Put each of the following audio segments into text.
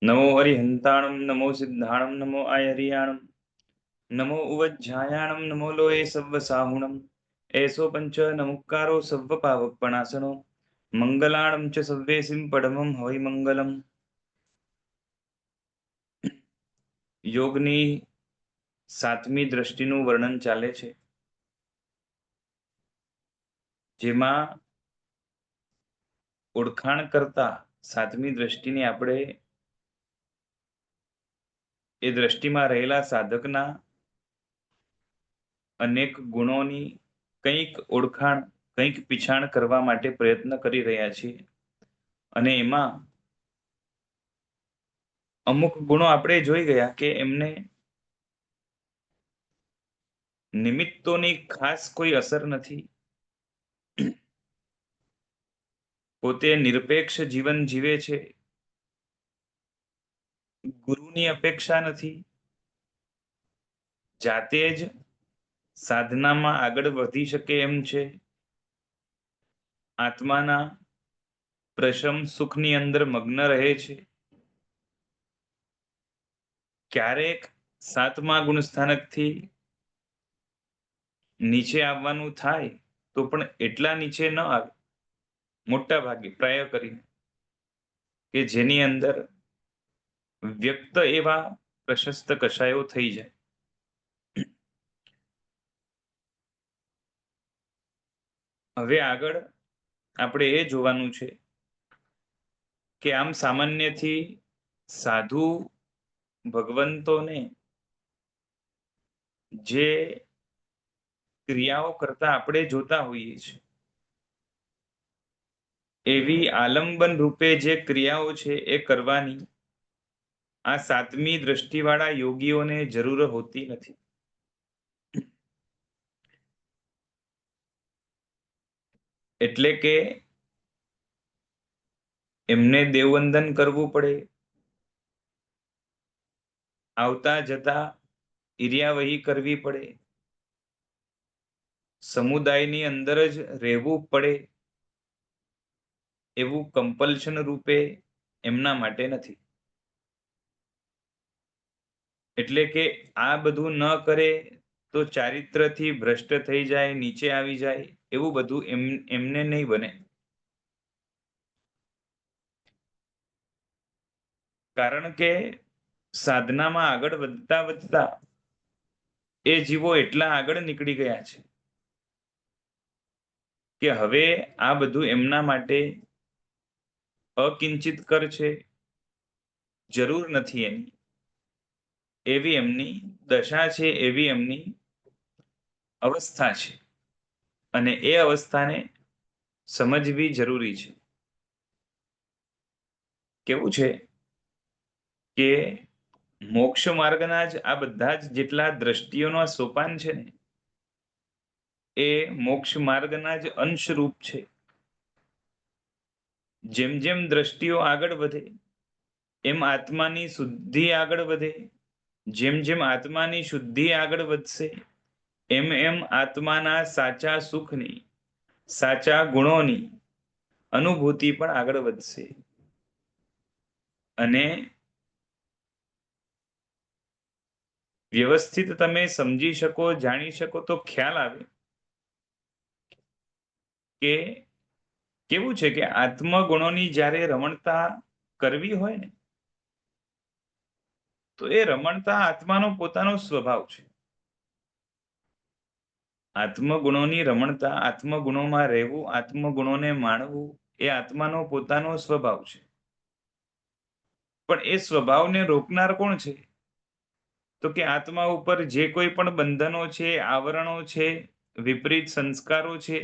नमो हरिहंताणं नमो सिद्धाणं नमो आयर्याणं नमो उवज्झायाणं नमो लोये सव्वसाहुणम् एषो पंच नमुक्कारो सव्वपावपणासनो मंगलाणं च सव्वेसिं परमं हवै मंगलम्। યોગની સાતમી દ્રષ્ટિનું વર્ણન ચાલે છે, જેમાં ઓળખાણ કરતા સાતમી દ્રષ્ટિની આપણે એ દ્રષ્ટિમાં રહેલા સાધકના અનેક ગુણોની કંઈક ઓળખાણ કંઈક પીછાણ કરવા માટે પ્રયત્ન કરી રહ્યા છીએ અને એમાં અમુક ગુણો આપણે જોઈ ગયા કે એમને નિમિત્તોની ખાસ કોઈ અસર નથી, પોતે નિરપેક્ષ જીવન જીવે છે, ગુરુની અપેક્ષા નથી, જાતે જ સાધનામાં આગળ વધી શકે એમ છે, આત્માના પ્રશમ સુખની અંદર મગ્ન રહે છે, ક્યારેક સાતમા ગુણસ્થાનકથી નીચે આવવાનું થાય તો પણ એટલા નીચે ન આવે, મોટા ભાગે પ્રાય કરીને, કે જેની અંદર વ્યક્ત એવા પ્રશસ્ત કષાયો થઈ જાય. હવે આગળ આપણે એ જોવાનું છે કે આમ સામાન્યથી સાધુ ભગવંતોને જે ક્રિયાઓ કરતા આપણે જોતા હોઈએ છીએ, એવી આલંબન રૂપે જે ક્રિયાઓ છે એ કરવાની આ સાતમી દ્રષ્ટિવાળા યોગીઓને જરૂર હોતી નથી. એટલે કે એમને દેવવંદન કરવું પડે, આવતા જતા ઈર્યાવહી કરવી પડે, સમુદાયની અંદર જ રહેવું પડે, એવું કમ્પલ્શન રૂપે એમના માટે નથી. એટલે કે આ બધું ન કરે તો ચારિત્રથી ભ્રષ્ટ થઈ જાય, નીચે આવી જાય, એવું બધું એમને નહીં બને. કારણ કે સાધનામાં આગળ વધતા વધતા એ જીવો એટલા આગળ નીકળી ગયા છે કે હવે આ બધું એમના માટે અકિંચિત કર છે, જરૂર નથી એની, એવી એમની દશા છે, એવી એમની અવસ્થા છે, અને એ અવસ્થાને સમજવી જરૂરી છે. કેવું છે કે મોક્ષ માર્ગના જ આ બધા જ જેટલા દ્રષ્ટિઓનો સોપાન છે ને, એ મોક્ષ માર્ગના જ અંશરૂપ છે. જેમ જેમ દ્રષ્ટિઓ આગળ વધે એમ આત્માની શુદ્ધિ આગળ વધે, જેમ જેમ આત્માની શુદ્ધિ આગળ વધશે એમ એમ આત્માના સાચા સુખની, સાચા ગુણોની અનુભૂતિ પણ આગળ વધશે. અને વ્યવસ્થિત તમે સમજી શકો, જાણી શકો તો ખ્યાલ આવે કે કેવું છે કે આત્મગુણોની જ્યારે રમણતા કરવી હોય ને, તો એ રમણતા આત્માનો પોતાનો સ્વભાવ છે. આત્મગુણોની રમણતા, આત્મગુણોમાં રહેવું, આત્મગુણોને માણવું એ આત્માનો પોતાનો સ્વભાવ છે. પણ એ સ્વભાવને રોકનાર કોણ છે? તો કે આત્મા ઉપર જે કોઈ પણ બંધનો છે, આવરણો છે, વિપરીત સંસ્કારો છે,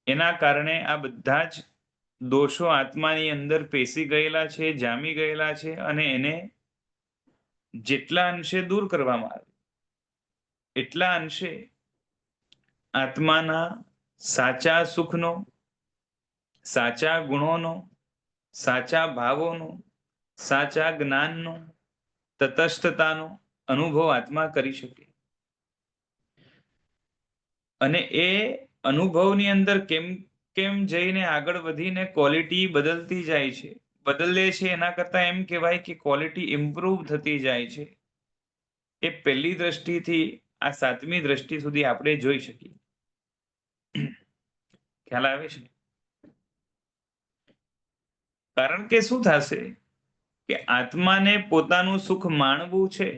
એના કારણે આ બધા જ દોષો આત્માની અંદર પેસી ગયેલા છે, જામી ગયેલા છે, અને એને જેટલા અંશે દૂર કરવામાં આવે એટલા અંશે આત્માના સાચા સુખનો, સાચા ગુણોનો, સાચા ભાવોનો, સાચા જ્ઞાનનો, તટસ્થતાનો અનુભવ આત્મા કરી શકે. અને એ અનુભવની અંદર કેમ કેમ જઈને આગળ વધીને ક્વોલિટી બદલતી જાય છે, બદલે છે એના કરતા એમ કહેવાય કે ક્વોલિટી ઇમ્પ્રુવ થતી જાય છે. એ પહેલી દ્રષ્ટિથી આ સાતમી દ્રષ્ટિ સુધી આપણે જોઈ શકીએ. ખ્યાલ આવે છે? કારણ કે શું થશે કે આત્માને પોતાનું સુખ માણવું છે,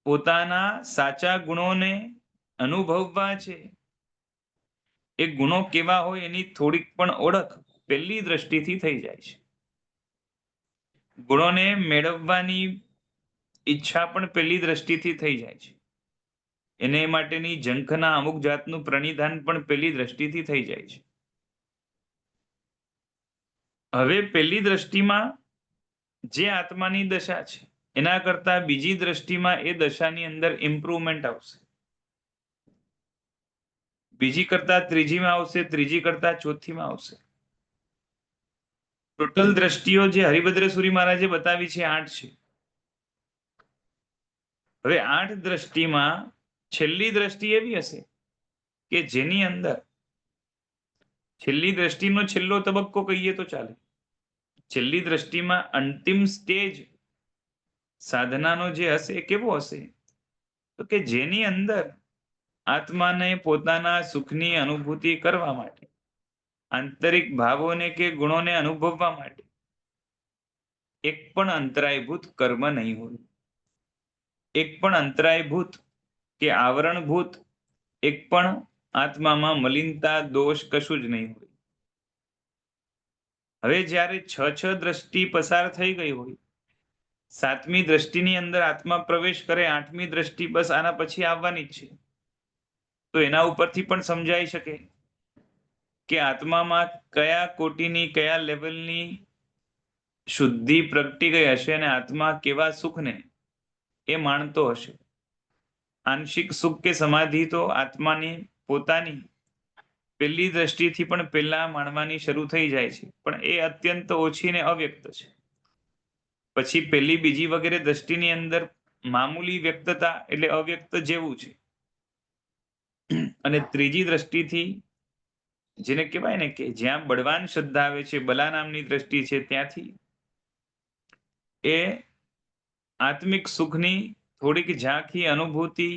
પોતાના સાચા ગુણોને અનુભવવા છે. એ ગુણો કેવા હોય એની થોડીક પણ ઓળખ પહેલી દ્રષ્ટિથી થઈ જાય છે. ગુણોને મેળવવાની ઈચ્છા પણ પહેલી દ્રષ્ટિથી થઈ જાય છે. એને માટેની ઝંખના અમુક જાતનું પ્રણિધાન પણ પહેલી દ્રષ્ટિથી થઈ જાય છે. હવે પહેલી દ્રષ્ટિમાં જે આત્માની દશા છે એના કરતા બીજી દ્રષ્ટિમાં એ દશાની અંદર ઇમ્પ્રુવમેન્ટ આવશે. બીજી કરતા ત્રીજીમાં આવશે, ત્રીજી કરતા ચોથીમાં આવશે. ટોટલ દ્રષ્ટિઓ જે હરિભદ્રેશ્વરી મહારાજે બતાવી છે 8 છે. હવે 8 દ્રષ્ટિમાં છેલ્લી દ્રષ્ટિ એવી હશે કે જેની અંદર છેલ્લી દ્રષ્ટિનો છેલ્લો તબક્કો કહીએ તો ચાલે. છેલ્લી દ્રષ્ટિમાં અંતિમ સ્ટેજ સાધનાનો જે હશે કેવો હશે તો કે જેની અંદર આત્માને પોતાના સુખની અનુભૂતિ કરવા માટે, આંતરિક ભાવોને કે ગુણોને અનુભવવા માટે એક પણ અંતરાયભૂત કર્મ નહીં હોય. એક પણ અંતરાયભૂત કે આવરણભૂત એક પણ આત્મામાં મલિનતા દોષ કશું જ નહીં હોય. હવે જ્યારે 6 દ્રષ્ટિ પસાર થઈ ગઈ હોય, 7મી દ્રષ્ટિની અંદર આત્મા પ્રવેશ કરે, 8મી દ્રષ્ટિ બસ આના પછી આવવાની જ છે. તો એના ઉપરથી પણ સમજાઈ શકે કે આત્મામાં કયા કોટીની કયા લેવલની શુદ્ધિ પ્રગટી ગઈ હશે અને આત્મા કેવા સુખને એ માણતો હશે. આંશિક સુખ કે સમાધિ તો આત્માની પોતાની પહેલી દ્રષ્ટિથી પણ પહેલા માણવાની શરૂ થઈ જાય છે, પણ એ અત્યંત ઓછી ને અવ્યક્ત છે. પછી પહેલી બીજી વગેરે દ્રષ્ટિની અંદર મામૂલી વ્યક્તતા એટલે અવ્યક્ત જેવું છે. અને ત્રીજી દ્રષ્ટિથી જેને કહેવાય ને કે જ્યાં બળવાન શ્રદ્ધા આવે છે, બલા નામની દ્રષ્ટિ છે, ત્યાંથી એ આત્મિક સુખની થોડીક ઝાંખી અનુભૂતિ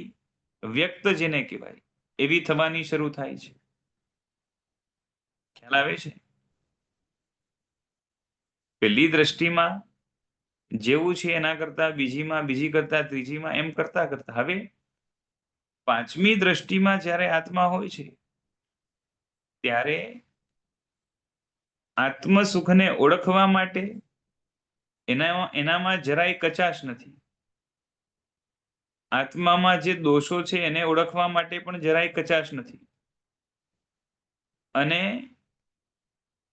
વ્યક્ત જેને કહેવાય એવી થવાની શરૂ થાય છે. ખ્યાલ આવે છે? પહેલી દ્રષ્ટિમાં જેવું છે એના કરતા બીજીમાં, બીજી કરતા ત્રીજીમાં, એમ કરતા કરતા હવે 5મી દ્રષ્ટિમાં જ્યારે આત્મા હોય છે ત્યારે આત્મ સુખને ઓળખવા માટે એનામાં જરાય કચાશ નથી. આત્મામાં જે દોષો છે એને ઓળખવા માટે પણ જરાય કચાશ નથી. અને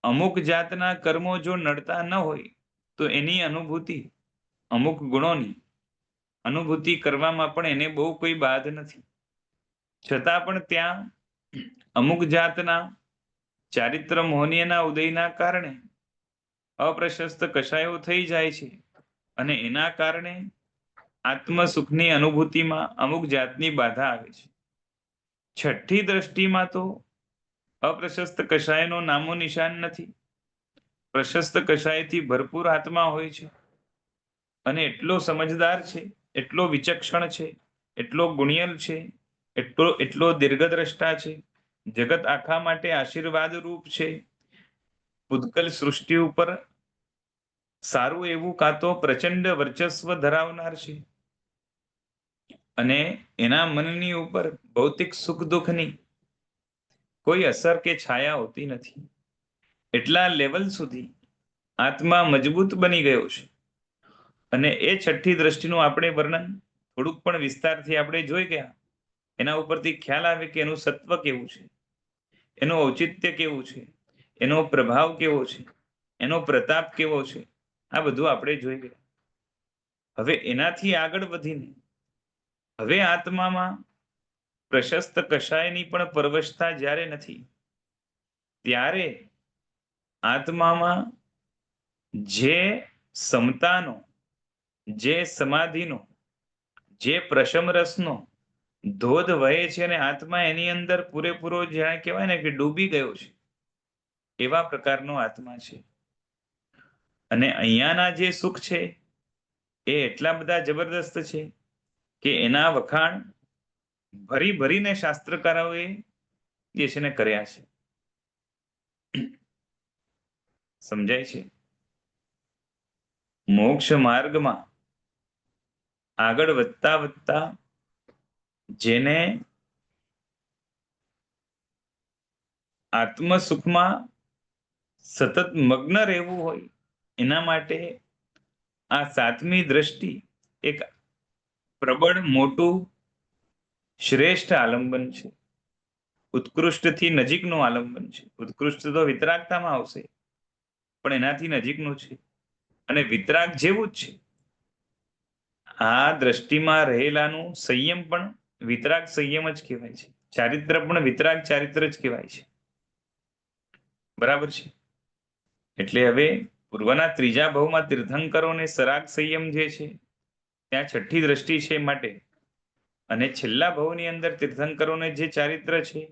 અમુક જાતના કર્મો જો નડતા ન હોય તો એની અનુભૂતિ, અમુક ગુણોની અનુભૂતિ કરવામાં પણ એને બહુ કોઈ બાધ નથી. છતાં પણ ત્યાં અમુક જાતના ચારિત્ર મોહનીયના ઉદયના કારણે અપ્રશસ્ત કષાયો થઈ જાય છે અને એના કારણે આત્મ સુખની અનુભૂતિમાં અમુક જાતની બાધા આવે છે. 6ઠ્ઠી દ્રષ્ટિમાં તો અપ્રશસ્ત કષાયનો નામો નિશાન નથી. પ્રશસ્ત કષાયથી ભરપૂર આત્મા હોય છે અને એટલો સમજદાર છે, એટલો વિચક્ષણ છે, એટલો ગુણિયલ છે, એટલો દીર્ઘદ્રષ્ટા છે, જગત આખા માટે આશીર્વાદ રૂપ છે. પૂતગલ સૃષ્ટિ ઉપર સારું એવું કાં તો પ્રચંડ વર્ચસ્વ ધરાવનાર છે અને એના મનની ઉપર ભૌતિક સુખ દુઃખની કોઈ અસર કે છાયા હોતી નથી. એટલા લેવલ સુધી આત્મા મજબૂત બની ગયો છે. અને એ 6ઠ્ઠી દ્રષ્ટિનું આપણે વર્ણન થોડુંક પણ વિસ્તારથી આપણે જોઈ ગયા. એના ઉપરથી ખ્યાલ આવે કે એનું સત્વ કેવું છે, એનું ઔચિત્ય કેવું છે, એનો પ્રભાવ કેવો છે, એનો પ્રતાપ કેવો છે, આ બધું આપણે જોઈ ગયા. હવે એનાથી આગળ વધીને હવે આત્મામાં પ્રશસ્ત કષાયની પણ પરવશતા જ્યારે નથી ત્યારે આત્મામાં જે સમતાનો, જે સમાધિનો, જે પ્રશમ રસનો ધોધ વહે છે અને આત્મા એની અંદર પૂરેપૂરો જ્યાં કહેવાય ને કે ડૂબી ગયો છે, એવા પ્રકારનો આત્મા છે. અને અહીંયાના જે સુખ છે એ એટલા બધા જબરદસ્ત છે કે એના વખાણ ભરી ભરીને શાસ્ત્રકારોએ જે છે ને કર્યા છે. સમજાય છે? મોક્ષ માર્ગમાં આગળ વધતા વધતા જેને આત્મ સુખમાં સતત મગ્ન રહેવું હોય એના માટે આ સાતમી દ્રષ્ટિ એક પ્રબળ મોટું શ્રેષ્ઠ આલંબન છે. ઉત્કૃષ્ટથી નજીકનું આલંબન છે. ઉત્કૃષ્ટ તો વિતરાગતામાં આવશે, પણ એનાથી નજીકનું છે. અને વિતરાગ જેવું જ છે. આ દ્રષ્ટિમાં રહેલાનું સંયમ પણ વિતરાગ સંયમ જ કહેવાય છે. ચારિત્ર પણ વિતરાગ ચારિત્ર જ કહેવાય છે. બરાબર છે? એટલે હવે પૂર્વના ત્રીજા ભાવમાં તીર્થંકરોને સરાગ સંયમ જે છે ત્યાં છઠ્ઠી દ્રષ્ટિ છે માટે, અને છેલ્લા ભાવની અંદર તીર્થંકરોને જે ચારિત્ર છે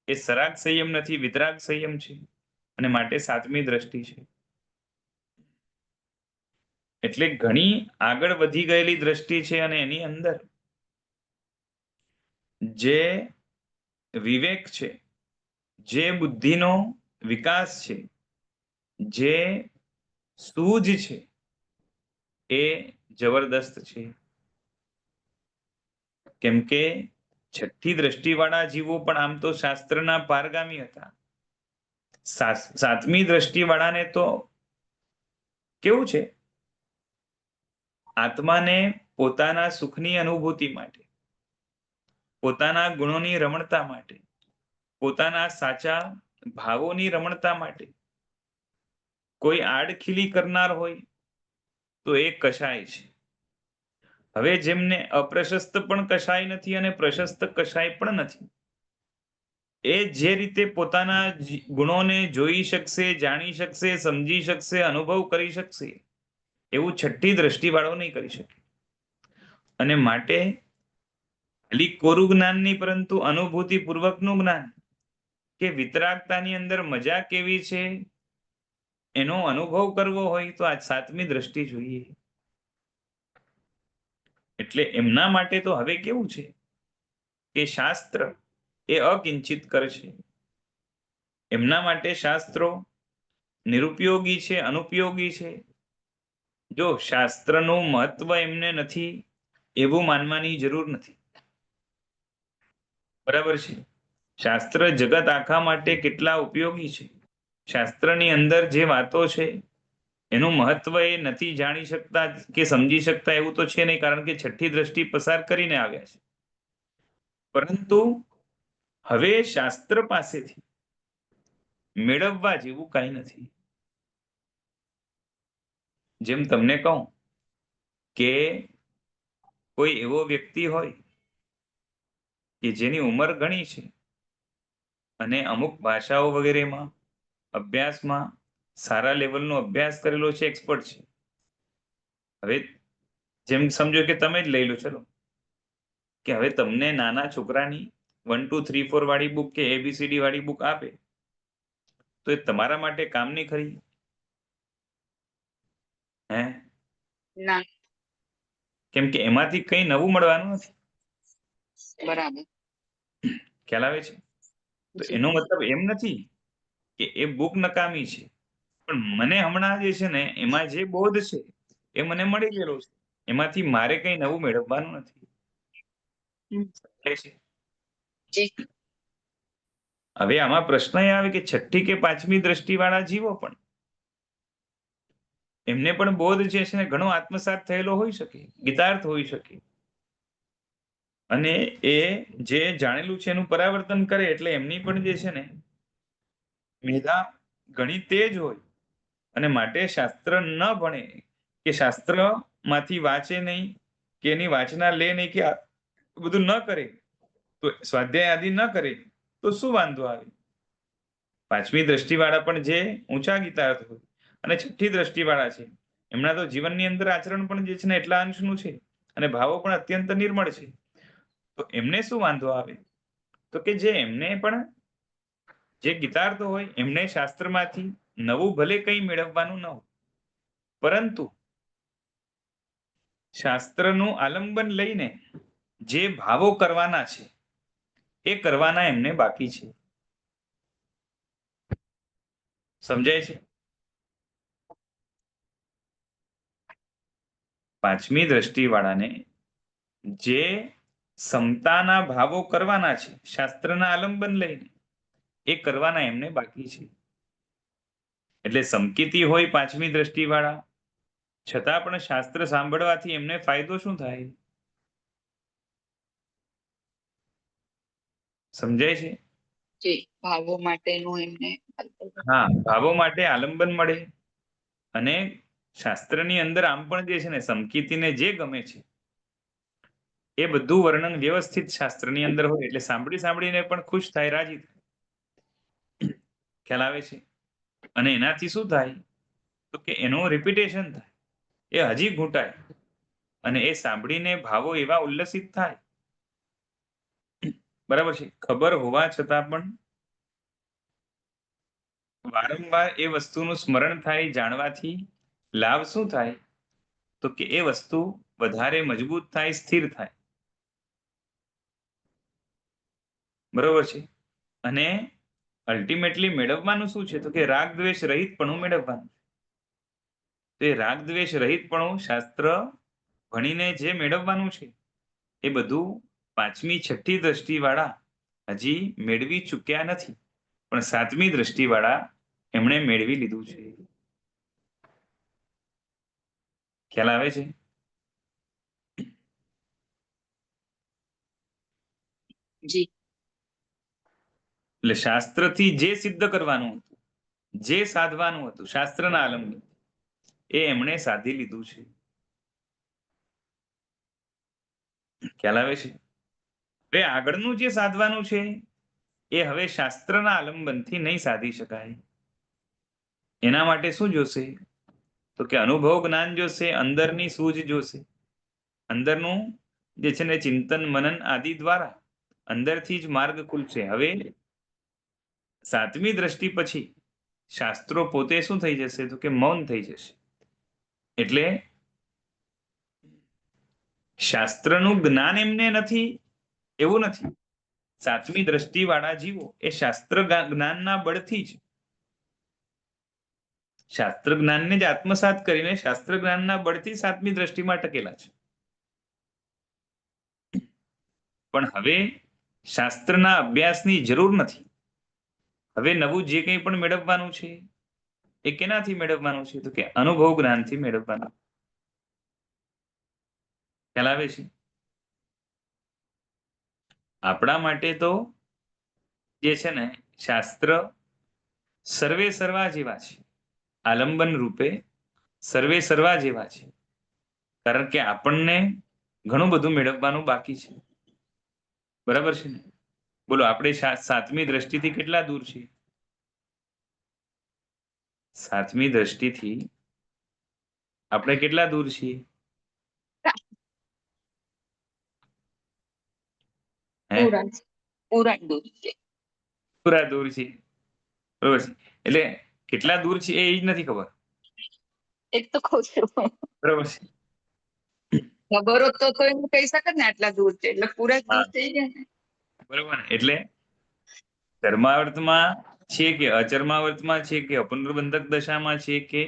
એ સરાગ સંયમ નથી, વિતરાગ સંયમ છે, અને માટે સાતમી દ્રષ્ટિ છે. એટલે ઘણી આગળ વધી ગયેલી દ્રષ્ટિ છે. અને એની અંદર જે વિવેક છે, જે બુદ્ધિનો વિકાસ છે, જે સૂઝ છે એ જબરદસ્ત છે. કેમ કે છઠ્ઠી દ્રષ્ટિવાળા જીવો પણ આમ તો શાસ્ત્રના પારગામી હતા. સાતમી દ્રષ્ટિવાળાને તો કેવું છે, આત્માને પોતાના સુખની અનુભૂતિ માટે, પોતાના ગુણોની રમણતા માટે, પોતાના સાચા ભાવોની રમણતા માટે કોઈ આડખીલી કરનાર હોય તો એ કશાય છે. હવે જેમને અપ્રશસ્ત પણ કશાય નથી અને પ્રશસ્ત કશાય પણ નથી, એ જે રીતે પોતાના ગુણોને જોઈ શકશે, જાણી શકશે, સમજી શકશે, અનુભવ કરી શકશે, એવું છઠ્ઠી દ્રષ્ટિવાળો નહીં કરી શકે. અને માટે ખાલી કોરું જ્ઞાન નહીં, પરંતુ અનુભૂતિ પૂર્વકનું જ્ઞાન, કે વિતરાગતાની અંદર મજા કેવી છે એનો અનુભવ કરવો હોય તો આ સાતમી દ્રષ્ટિ જોઈએ. એટલે એમના માટે તો હવે કેવું છે કે શાસ્ત્ર એ અકિંચિત કરશે. એમના માટે શાસ્ત્રો નિરુપયોગી છે, અનુપયોગી છે. જો શાસ્ત્રનું મહત્વ એમને નથી એવું માનવાની જરૂર નથી. બરાબર છે? શાસ્ત્ર જગત આખા માટે કેટલા ઉપયોગી છે. શાસ્ત્રની અંદર જે વાતો છે એનું મહત્વ એ નથી જાણી શકતા કે સમજી શકતા એવું તો છે નહીં, કારણ કે છઠ્ઠી દ્રષ્ટિ પસાર કરીને આવ્યા છે. પરંતુ હવે શાસ્ત્ર પાસેથી મેળવવા જેવું કાંઈ નથી. જેમ તમને કહું કે કોઈ એવો વ્યક્તિ હોય કે જેની ઉંમર ઘણી છે અને અમુક ભાષાઓ વગેરેમાં અભ્યાસમાં સારા લેવલનો અભ્યાસ કરેલો છે, એક્સપર્ટ છે. હવે જેમ સમજો કે તમે જ લઈ લો, ચલો કે હવે તમને નાના છોકરાની 1 2 3 4 વાળી બુક કે ABCD વાળી બુક આપે તો એ તમારા માટે કામની ખરી? હે? ના. કેમ કે એમાંથી કંઈ નવું મળવાનું નથી. બરાબર. ખ્યાલ આવે છે? તો એનો મતલબ એમ નથી કે એ બુક નકામી છે, પણ મને હમણાં જે છે ને એમાં જે બોધ છે એ મને મળી ગયેલો છે. એમાંથી મારે કંઈ નવું મેળવવાનું નથી. હવે આમાં પ્રશ્ન એ આવે કે છઠ્ઠી કે પાંચમી દ્રષ્ટિવાળા જીવો પણ એમને પણ બોધ જે છે ને ઘણો આત્મસાત થયેલો હોઈ શકે, ગીતાર્થ હોઈ શકે, અને એ જે જાણેલું છે એનું પરાવર્તન કરે એટલે એમની પણ જે છે ને મેધા ઘણી તેજ હોય. અને માટે શાસ્ત્ર ન ભણે કે શાસ્ત્રમાંથી વાંચે નહીં કે એની વાંચના લે નહીં કે બધું ન કરે, તો સ્વાધ્યાય આદિ ન કરે તો શું વાંધો આવે? પાંચમી દ્રષ્ટિવાળા પણ જે ઊંચા ગીતાર્થ હોય અને છઠ્ઠી દ્રષ્ટિવાળા છે એમના તો જીવનની અંદર આચરણ પણ જે છે ને એટલા અંશનું છે અને ભાવો પણ અત્યંત નિર્મળ છે. તો એમને શું વાંધો આવે? તો કે જે એમને પણ જે ગીતાર્થ હોય એમને શાસ્ત્રમાંથી નવું ભલે કંઈ મેળવવાનું ન હોય, પરંતુ શાસ્ત્રનું આલંબન લઈને જે ભાવો કરવાના છે એ કરવાના એમને બાકી છે. સમજાય છે? પાંચમી દ્રષ્ટિવાળાને જે સમતાના ભાવો કરવાના છે શાસ્ત્રના આલંબન લઈને, એ કરવાના એમને બાકી છે. એટલે સમકીતી હોય પાંચમી દ્રષ્ટિવાળા, છતાં પણ શાસ્ત્ર સાંભળવાથી એમને ફાયદો શું થાય? સમજાય છે? જી, ભાવો માટેનું એમને હા, ભાવો માટે આલંબન મળે. અને શાસ્ત્રની અંદર આમ પણ જે છે ને સમકીતીને જે ગમે છે એ બધું વર્ણન વ્યવસ્થિત શાસ્ત્રની અંદર હોય એટલે સાંભળી સાંભળીને પણ ખુશ થાય, રાજી થાય. ખ્યાલ આવે છે? અને એનાથી શું થાય તો કે એનું રિપીટેશન થાય, એ હજી ઘૂંટાય અને એ સાંભળીને ભાવો એવા ઉલ્લસિત થાય. બરાબર છે? ખબર હોવા છતાં પણ વારંવાર એ વસ્તુનું સ્મરણ થાય. જાણવાથી લાભ શું થાય તો કે એ વસ્તુ વધારે મજબૂત થાય, સ્થિર થાય. બરોબર છે? અને અલ્ટિમેટલી મેળવવાનું શું છે તો કે રાગ દ્વેષ રહિતપણું મેળવવાનું. તો એ રાગ દ્વેષ રહિતપણું શાસ્ત્ર ભણીને જે મેળવવાનું છે એ બધું પાંચમી છઠ્ઠી દ્રષ્ટિવાળા હજી મેળવી ચૂક્યા નથી, પણ સાતમી દ્રષ્ટિવાળા એમણે મેળવી લીધું છે. ખ્યાલ આવે છે? જી. એટલે શાસ્ત્રથી જે સિદ્ધ કરવાનું હતું, જે સાધવાનું હતું શાસ્ત્રના આલંબન, એ એમણે સાધી લીધું છે. ખ્યાલ આવે છે? હવે આગળનું જે સાધવાનું છે એ હવે શાસ્ત્રના આલંબનથી નહીં સાધી શકાય. એના માટે શું જોશે તો કે અનુભવ જ્ઞાન જોશે, અંદરની સૂઝ જોશે. અંદરનું જે છે ને ચિંતન મનન આદિ દ્વારા અંદરથી જ માર્ગ ખુલશે. હવે સાતમી દ્રષ્ટિ પછી શાસ્ત્રો પોતે શું થઈ જશે તો કે મૌન થઈ જશે. એટલે શાસ્ત્રનું જ્ઞાન એમને નથી એવું નથી. સાતમી દ્રષ્ટિવાળા જીવો એ શાસ્ત્ર જ્ઞાનના બળથી જ શાસ્ત્ર જ્ઞાનને જ આત્મસાત કરીને શાસ્ત્ર જ્ઞાનના બળથી સાતમી દ્રષ્ટિમાં ટકેલા છે. પણ હવે શાસ્ત્રના અભ્યાસની જરૂર નથી. હવે નવું જે કંઈ પણ મેળવવાનું છે એ કેનાથી મેળવવાનું છે તો કે અનુભવ જ્ઞાનથી મેળવવાનું. ખ્યાલ આવે છે? આપણા માટે તો જે છે ને શાસ્ત્ર સર્વે સર્વા જેવા છે, આલંબન રૂપે સર્વે સર્વા જેવા છે. કારણ કે આપણને ઘણું બધું મેળવવાનું બાકી છે. બરાબર છે ને? બોલો, આપણે સાતમી દ્રષ્ટિથી કેટલા દૂર છીએ? સાતમી દ્રષ્ટિથી આપણે કેટલા દૂર છીએ? હે? પૂરા દૂર છે. પૂરા દૂર છીએ. બરોબર છે? એટલે કેટલા દૂર છે એ જ નથી ખબર. એક તો કહું છું, બરોબર છે? ખબર હોત તો એમ કહી શકે ને આટલા દૂર છે, એટલે પૂરા દૂર થઈ જાય ને. બરોબર ને? એટલે ચર્માવર્તમાં છે કે અચર્માવર્તમાં છે કે અપુનર્બંધક દશામાં છે કે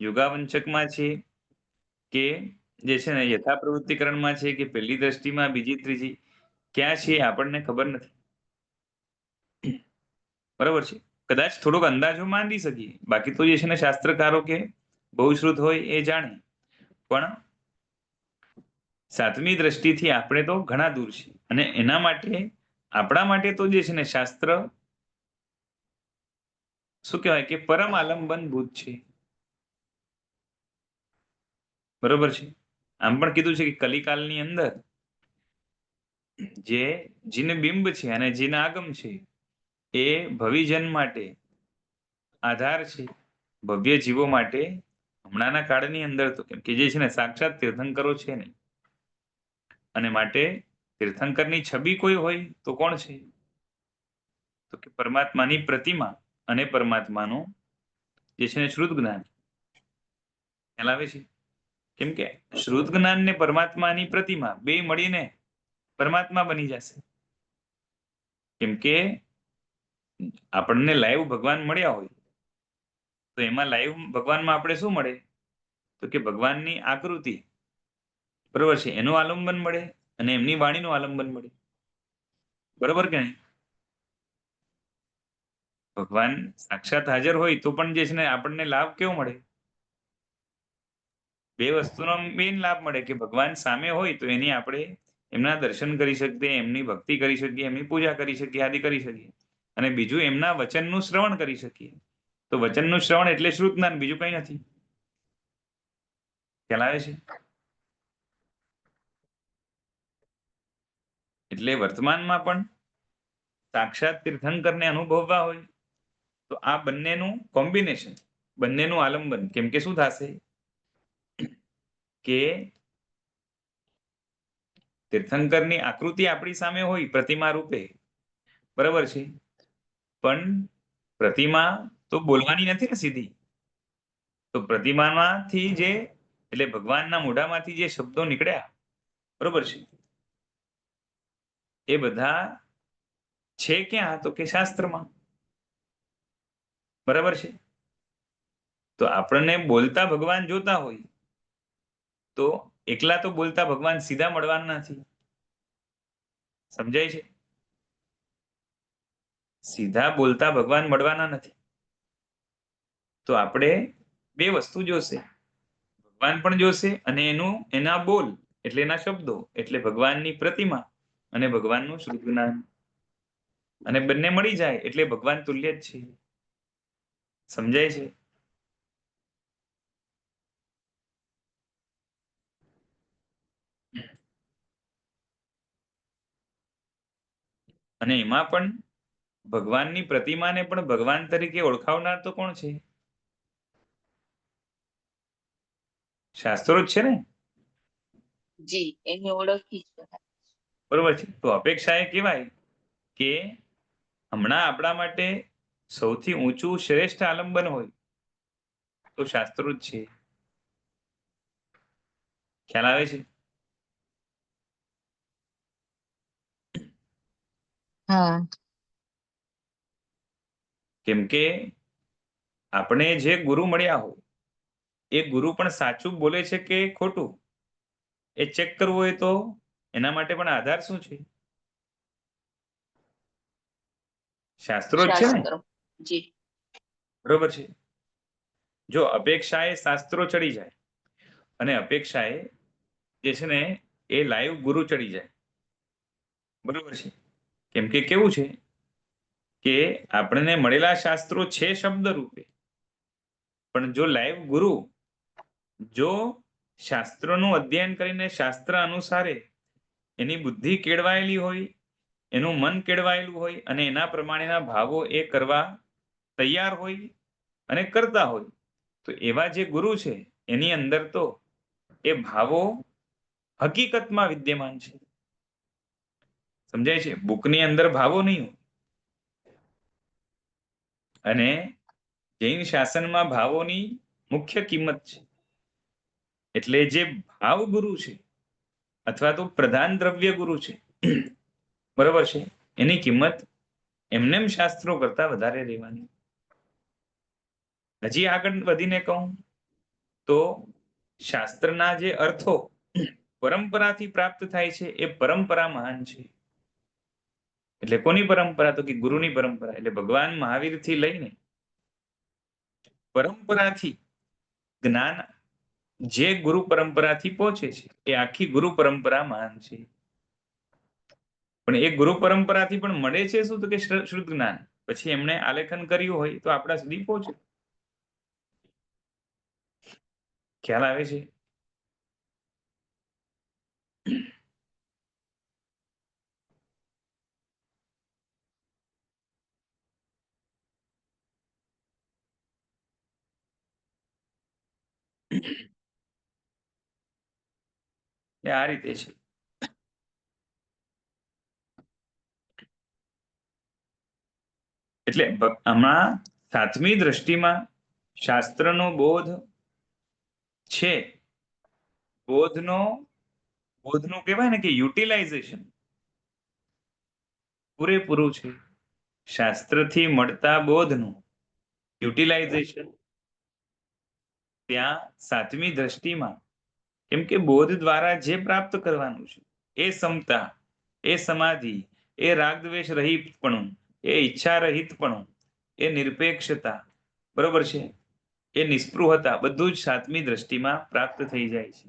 યોગાવંચકમાં છે કે જે છે ને યથા પ્રવૃત્તિકરણમાં છે કે પહેલી દ્રષ્ટિમાં, બીજી ત્રીજી, ક્યાં છે આપણને ખબર નથી. બરાબર છે? કદાચ થોડોક અંદાજો માંડી શકીએ, બાકી તો જે છે ને શાસ્ત્રકારો કે બહુશ્રુત હોય એ જાણે. પણ સાતમી દ્રષ્ટિથી આપણે તો ઘણા દૂર છીએ અને એના માટે આપણા માટે તો જે છે ને શાસ્ત્ર શું કહેવાય કે પરમ આલંબન ભૂત છે. બરોબર છે? આમ પણ કીધું છે કે કલિકાલની અંદર જે જીન બિંબ છે અને જીન આગમ છે એ ભવિજન માટે આધાર છે, ભવ્ય જીવો માટે હમણાંના કાળની અંદર તો કેમ કે જે છે ને સાક્ષાત તીર્થંકરો છે ને, અને માટે તીર્થંકરની છબી કોઈ હોય તો કોણ છે તો કે પરમાત્માની પ્રતિમા અને પરમાત્માનું જે છે ને શ્રુત જ્ઞાન. ખ્યાલ આવે છે? કેમ કે શ્રુત જ્ઞાન ને પરમાત્માની પ્રતિમા બે મળીને પરમાત્મા બની જશે. કેમ કે આપણને લાઈવ ભગવાન મળ્યા હોય તો એમાં લાઈવ ભગવાનમાં આપણે શું મળે? તો કે ભગવાનની આકૃતિ, બરોબર છે, એનું આલંબન મળે અને એમની વાણીનું આલંબન મળે. બરોબર કે નહીં? ભગવાન સાક્ષાત હાજર હોય તો પણ જે છે ને આપણને લાભ કેવો મળે? બે વસ્તુનો મેઇન લાભ મળે કે ભગવાન સામે હોય તો એની આપણે એમના દર્શન કરી શકીએ, એમની ભક્તિ કરી શકીએ, એમની પૂજા કરી શકીએ, આદિ કરી શકીએ. અને બીજું એમના વચનનું શ્રવણ કરી શકીએ. તો વચનનું શ્રવણ એટલે શ્રુત જ્ઞાન, બીજું કઈ નથી. ખ્યાલ આવે છે? એટલે વર્તમાનમાં પણ સાક્ષાત તીર્થંકરને અનુભવવા હોય તો આ બંનેનું કોમ્બિનેશન, બંનેનું આલંબન. કેમ કે શું થશે કે તીર્થંકરની આકૃતિ આપણી સામે હોય પ્રતિમા રૂપે, બરાબર છે, પણ પ્રતિમા તો બોલવાની નથી ને સીધી. તો પ્રતિમામાંથી જે એટલે ભગવાનના મોઢામાંથી જે શબ્દો નીકળ્યા, બરોબર છે, એ બધા છે ક્યાં? તો કે શાસ્ત્રમાં. બરાબર છે. તો આપણને બોલતા ભગવાન જોતા હોય તો એકલા તો બોલતા ભગવાન સીધા મળવાના નથી. સમજાય છે? સીધા બોલતા ભગવાન મળવાના નથી. તો આપણે બે વસ્તુ જોશે, ભગવાન પણ જોશે અને એના બોલ એટલે એના શબ્દો એટલે ભગવાનની પ્રતિમા અને ભગવાનનું શ્રુત જ્ઞાન. અને બંને મળી જાય એટલે ભગવાન તુલ્ય જ છે. સમજાય છે? અને એમાં પણ ભગવાનની પ્રતિમાને પણ ભગવાન તરીકે ઓળખાવનાર તો કોણ છે? શાસ્ત્રો જ છે ને. જી, એની ઓળખી જ બધા. બરોબર છે. તો અપેક્ષા એ કહેવાય કે હમણાં આપણા માટે સૌથી ઊંચું શ્રેષ્ઠ આલંબન હોય તો શાસ્ત્રો જ છે. ખ્યાલ આવે છે? હા. કેમ કે આપણે જે ગુરુ મળ્યા હોય એ ગુરુ પણ સાચું બોલે છે કે ખોટું એ ચેક કરવું હોય તો એના માટે પણ આધાર શું છે? શાસ્ત્રો જ છે ને. શાસ્ત્રો. જી. બરોબર છે. જો અપેક્ષાએ શાસ્ત્રો ચડી જાય અને અપેક્ષાએ જે છે ને એ લાઈવ ગુરુ ચડી જાય, બરોબર છે. કેમ કે કેવું છે કે આપણને મળેલા શાસ્ત્રો છે શબ્દ રૂપે, પણ જો લાઈવ ગુરુ જો શાસ્ત્રોનું અધ્યયન કરીને શાસ્ત્ર અનુસારે એની બુદ્ધિ કેળવાયેલી હોય, એનું મન કેળવાયેલું હોય અને એના પ્રમાણેના ભાવો એ કરવા તૈયાર હોય અને કરતા હોય તો એવા જે ગુરુ છે એની અંદર તો એ ભાવો હકીકતમાં વિદ્યમાન છે. સમજાય છે? બુકની અંદર ભાવો નહીં હોય. અને જૈન શાસનમાં ભાવોની મુખ્ય કિંમત છે. એટલે જે ભાવ ગુરુ છે અથવા તો પ્રધાન દ્રવ્ય ગુરુ છે, બરોબર છે, એની કિંમત એમનેમ શાસ્ત્રો કરતા વધારે રહેવાની. હજી આગળ વધીને કહું તો શાસ્ત્રના જે અર્થો પરંપરાથી પ્રાપ્ત થાય છે એ પરંપરા મહાન છે. એટલે કોની પરંપરા? તો કે ગુરુની પરંપરા. એટલે ભગવાન મહાવીરથી લઈને પરંપરાથી જ્ઞાન જે ગુરુ પરંપરાથી પહોંચે છે એ આખી ગુરુ પરંપરા મહાન છે. પણ એ ગુરુ પરંપરાથી પણ મળે છે શું? તો કે શ્રુત જ્ઞાન. પછી એમણે આલેખન કર્યું હોય તો આપણા સુધી પહોંચે. ખ્યાલ આવે છે? આ રીતે છે. એટલે હમણાં સાતમી દ્રષ્ટિમાં શાસ્ત્રનો બોધ છે. બોધનું કહેવાય ને કે યુટિલાઇઝેશન પૂરેપૂરું છે. શાસ્ત્રથી મળતા બોધનું યુટિલાઇઝેશન ત્યાં સાતમી દ્રષ્ટિમાં, કેમ કે બોધ દ્વારા જે પ્રાપ્ત કરવાનું છે એ સમતા, એ સમાધિ, એ રાગદ્વેષ રહિતપણું, એ ઈચ્છા રહિતપણું, એ નિરપેક્ષતા, બરોબર છે, એ નિસ્પૃહતા, બધું જ સાતમી દ્રષ્ટિમાં પ્રાપ્ત થઈ જાય છે.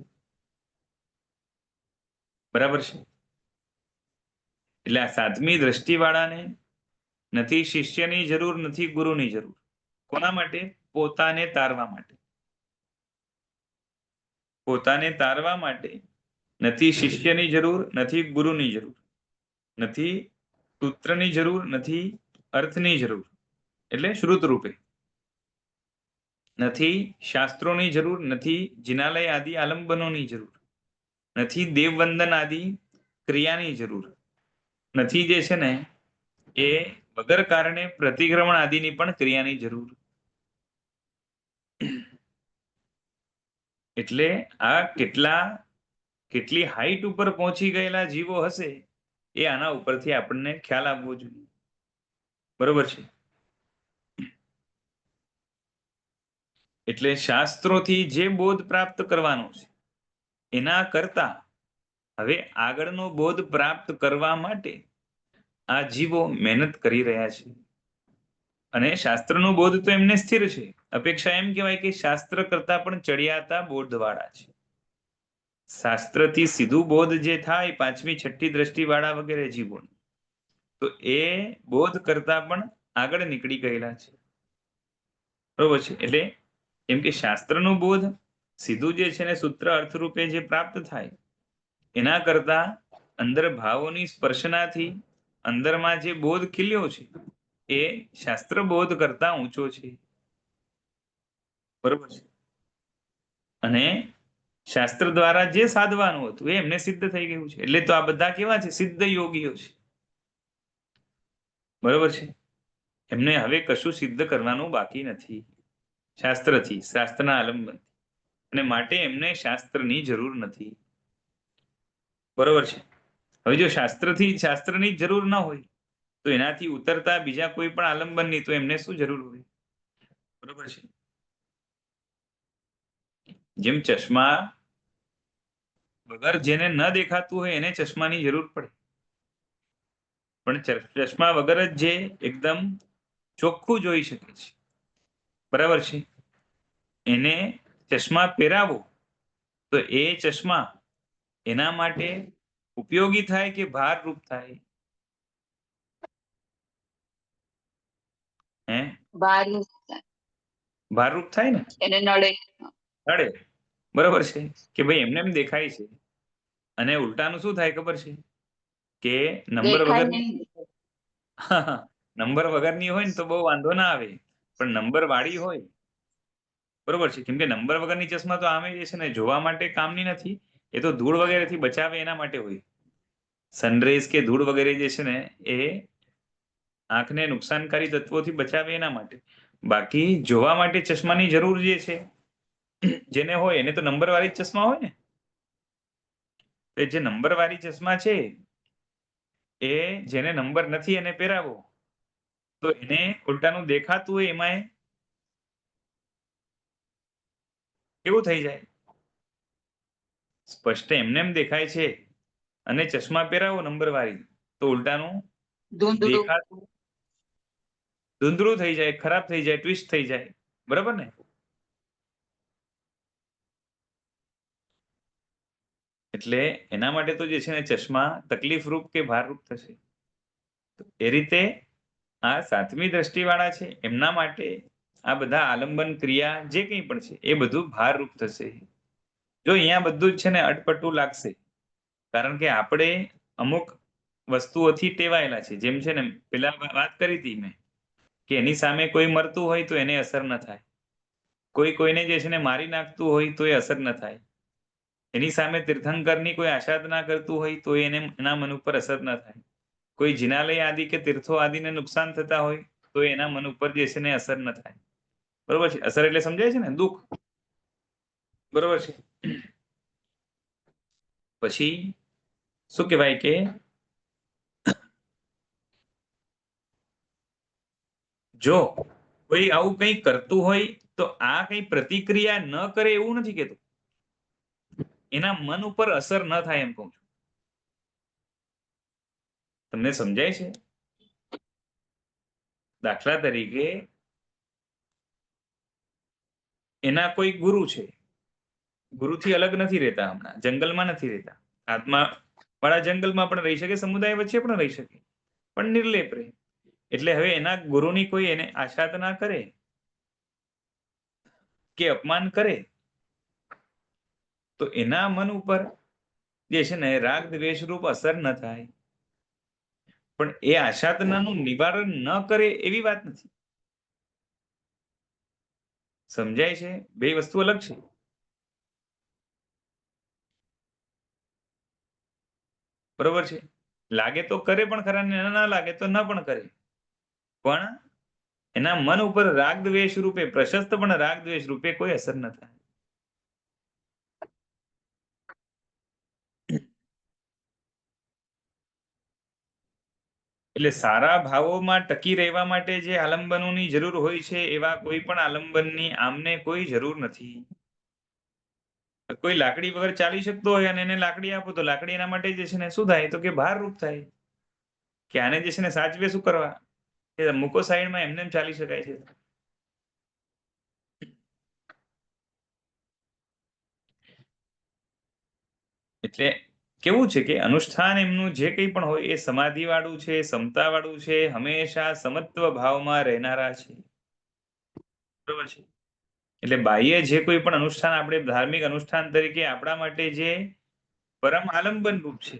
બરાબર છે. એટલે આ સાતમી દ્રષ્ટિ વાળાને નથી શિષ્યની જરૂર, નથી ગુરુની જરૂર. કોના માટે? પોતાને તારવા માટે. પોતાને તારવા માટે નથી શિષ્યની જરૂર, નથી ગુરુની જરૂર, નથી સૂત્રની જરૂર, નથી અર્થની જરૂર, એટલે શ્રુત રૂપે નથી શાસ્ત્રોની જરૂર, નથી જિનાલય આદિ આલંબનોની જરૂર, નથી દેવવંદન આદિ ક્રિયાની જરૂર, નથી જે છે ને એ વગર કારણે પ્રતિક્રમણ આદિની પણ ક્રિયાની જરૂર. એટલે આ કેટલી હાઈટ ઉપર પહોંચી ગયેલા જીવો હશે એ આના ઉપરથી આપણને ખ્યાલ આવવો જોઈએ. બરોબર છે. એટલે શાસ્ત્રોથી જે બોધ પ્રાપ્ત કરવાનો છે એના કરતા હવે આગળનો બોધ પ્રાપ્ત કરવા માટે આ જીવો મહેનત કરી રહ્યા છે. અને શાસ્ત્રનો બોધ તો એમને સ્થિર છે. અપેક્ષા એમ કહેવાય કે શાસ્ત્ર કરતા પણ ચડિયાતા બોધવાળા છે. શાસ્ત્રથી સીધું બોધ જે થાય પાંચમી છઠ્ઠી દ્રષ્ટિ વાળા વગેરે જીવો, તો એ બોધ કરતા પણ આગળ નીકળી ગયેલા છે. બરોબર છે. એટલે એમ કે શાસ્ત્રનો બોધ સીધું જે છે ને સૂત્ર અર્થરૂપે જે પ્રાપ્ત થાય એના કરતા અંદર ભાવોની સ્પર્શનાથી અંદરમાં જે બોધ ખીલ્યો છે એ શાસ્ત્ર બોધ કરતા ઊંચો છે. બરોબર છે. અને શાસ્ત્ર દ્વારા જે સાધવાનું હતું એ એમને સિદ્ધ થઈ ગયું છે. એટલે તો આ બધા કેવા છે? સિદ્ધ યોગીઓ છે. બરોબર છે. એમને હવે કશું સિદ્ધ કરવાનું બાકી નથી શાસ્ત્રથી, શાસ્ત્રના આલંબનથી, અને માટે એમને શાસ્ત્રની જરૂર નથી. બરોબર છે. હવે જો શાસ્ત્રની જરૂર ન હોય તો એનાથી ઉતરતા બીજા કોઈ પણ આલંબનની તો એમને શું જરૂર હોય? બરોબર છે. જેમ ચશ્મા વગર જેને ન દેખાતું હોય એને ચશ્માની જરૂર પડે, પણ ચશ્મા વગર જ જે એકદમ ચોખ્ખું જોઈ શકે છે, બરાબર છે, એને ચશ્મા પહેરાવો તો એ ચશ્મા એના માટે ઉપયોગી થાય કે ભારરૂપ થાય? હે? ભારરૂપ થાય ને, એને નડે. નડે. બરોબર છે કે ભાઈ એમને એમ દેખાય છે, અને ઉલટાનું શું થાય ખબર છે કે નંબર દેખાય વગરની નહીં. નંબર વગરની હોય ને તો બહુ વાંધો ના આવે, પણ નંબર વાળી હોય, બરોબર છે, કેમ કે નંબર વગરની ચશ્મા તો આમે જે છે ને જોવા માટે કામની નથી, એ તો ધૂળ વગેરેથી બચાવે એના માટે હોય. સનરેઝ કે ધૂળ વગેરે જે છે ને એ આંખને નુકસાનકારી તત્વોથી બચાવે એના માટે. બાકી જોવા માટે ચશ્માની જરૂર જે છે જેને હોય એને તો નંબર વાળી ચશ્મા હોય ને. એ જે નંબર વાળી ચશ્મા છે એ જેને નંબર નથી એને પહેરાવો તો એને ઉલટાનું દેખાતું હોય એમાં કેવું થઈ જાય? સ્પષ્ટ એમને એમ દેખાય છે અને ચશ્મા પહેરાવો નંબર વાળી તો ઉલટાનું ધૂંધળું. દેખાતું ધૂંધળું થઈ જાય, ખરાબ થઈ જાય, ટ્વિસ્ટ થઈ જાય. બરાબર ને? એટલે એના માટે તો જે છે ને ચશ્મા તકલીફ રૂપ કે ભારરૂપ થશે. એ રીતે આ સાતમી દ્રષ્ટિવાળા છે એમના માટે આ બધા આલંબન ક્રિયા જે કંઈ પણ છે એ બધું ભારરૂપ થશે. જો અહીંયા બધું જ છે ને અટપટું લાગશે, કારણ કે આપણે અમુક વસ્તુઓથી ટેવાયેલા છે. જેમ છે ને પેલા વાત કરી હતી મેં કે એની સામે કોઈ મરતું હોય તો એને અસર ન થાય, કોઈને જે છે ને મારી નાખતું હોય તો એ અસર ન થાય, એની સામે તીર્થંકરની કોઈ આશાદના કરતું હોય તો એને એના મન ઉપર અસર ન થાય, કોઈ જિનાલય આદિ કે તીર્થો આદિને નુકસાન થતા હોય તો એના મન ઉપર જે છે ને અસર ન થાય. બરોબર છે? અસર એટલે સમજાય છે ને, દુઃખ. બરોબર છે? પછી શું કહેવાય કે જો કોઈ આવું કંઈ કરતું હોય તો આ કંઈ પ્રતિક્રિયા ન કરે એવું નથી કહેતું. એના મન ઉપર અસર ન થાય એમ કહું છું. તમને સમજાય છે? દાખલા તરીકે એના કોઈ ગુરુ છે, ગુરુથી અલગ નથી રહેતા, હમણાં જંગલમાં નથી રહેતા. આત્મા વાળા જંગલમાં પણ રહી શકે, સમુદાય વચ્ચે પણ રહી શકે, પણ નિર્લેપ રહે. એટલે હવે એના ગુરુની કોઈ એને આઘાત ના કરે કે અપમાન કરે તો એના મન ઉપર જે છે ને રાગ દ્વેષ રૂપ અસર ન થાય. પણ એ આશાતનાનું નિવારણ ન કરે એવી વાત નથી. સમજાય છે? બે વસ્તુ અલગ છે. બરોબર છે? લાગે તો કરે પણ ખરા, ને ના લાગે તો ન પણ કરે, પણ એના મન ઉપર રાગ દ્વેષ રૂપે, પ્રશસ્ત પણ રાગ દ્વેષ રૂપે કોઈ અસર ન થાય. એટલે સારા ભાવોમાં ટકી રહેવા માટે જે આલંબનોની જરૂર હોય છે એવા કોઈ પણ આલંબનની આમને કોઈ જરૂર નથી. કોઈ લાકડી વગર ચાલી શકતો હોય અને એને લાકડી આપો તો લાકડી એના માટે જે છે ને શું થાય, તો કે ભારરૂપ થાય. કે આને જે છે ને સાચવે શું કરવા, કે મૂકો સાઈડમાં, એમને એમ ચાલી શકાય છે. એટલે કેવું છે કે અનુષ્ઠાન એમનું જે કંઈ પણ હોય એ સમાધિ વાળું છે, સમતા વાળું છે, હંમેશા સમત્વ ભાવમાં રહેનારા છે. બરોબર છે? એટલે બાહ્ય જે કોઈ પણ અનુષ્ઠાન, આપણે ધાર્મિક અનુષ્ઠાન તરીકે આપણા માટે જે પરમ આલંબન રૂપ છે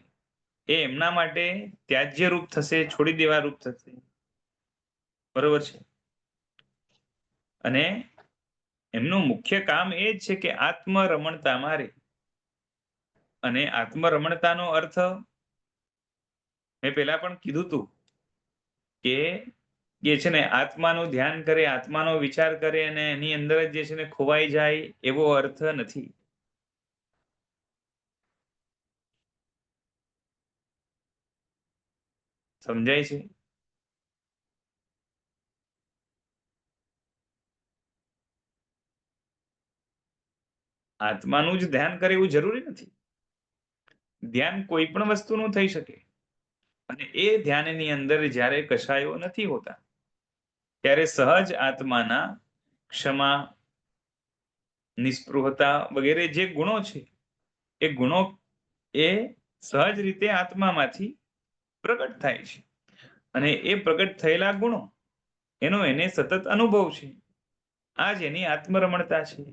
એ એમના માટે ત્યાજ્ય રૂપ થશે, છોડી દેવા રૂપ થશે. બરોબર છે? અને એમનું મુખ્ય કામ એ જ છે કે આત્મરમણતામાં રહે. અને આત્મરમણતાનો અર્થ મેં પહેલા પણ કીધું હતું કે જે છે ને આત્માનું ધ્યાન કરે, આત્માનો વિચાર કરે અને એની અંદર જ જે છે ને ખોવાઈ જાય એવો અર્થ નથી. સમજાય છે? આત્માનું જ ધ્યાન કરે એવું જરૂરી નથી. ધ્યાન કોઈ પણ વસ્તુનું થઈ શકે. અને એ ધ્યાનની અંદર જ્યારે કશાયો નથી હોતા ત્યારે સહજ આત્માના ક્ષમા, નિસ્પૃહતા વગેરે જે ગુણો છે એ ગુણો એ સહજ રીતે આત્મામાંથી પ્રગટ થાય છે. અને એ પ્રગટ થયેલા ગુણો એનો એને સતત અનુભવ છે. આ જ એની આત્મરમણતા છે.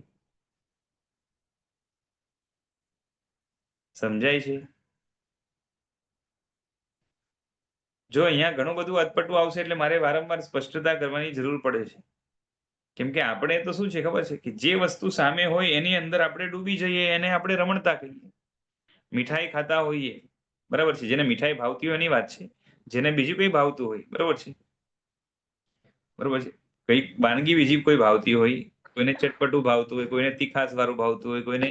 સમજાય છે? જો અહીંયા ઘણું બધું અટપટું આવશે એટલે મારે વારંવાર સ્પષ્ટતા કરવાની જરૂર પડે છે. કેમ કે આપણે તો શું છે ખબર છે કે જે વસ્તુ સામે હોય એની અંદર આપણે ડૂબી જઈએ, એને આપણે રમણતા કહીએ. મીઠાઈ ખાતા હોઈએ, બરાબર છે, જેને મીઠાઈ ભાવતી હોય એની વાત છે, જેને બીજું કંઈ ભાવતું હોય, બરોબર છે, બરોબર છે, કઈ વાનગી બીજી કોઈ ભાવતી હોય, કોઈને ચટપટું ભાવતું હોય, કોઈને તીખાસ વાળું ભાવતું હોય, કોઈને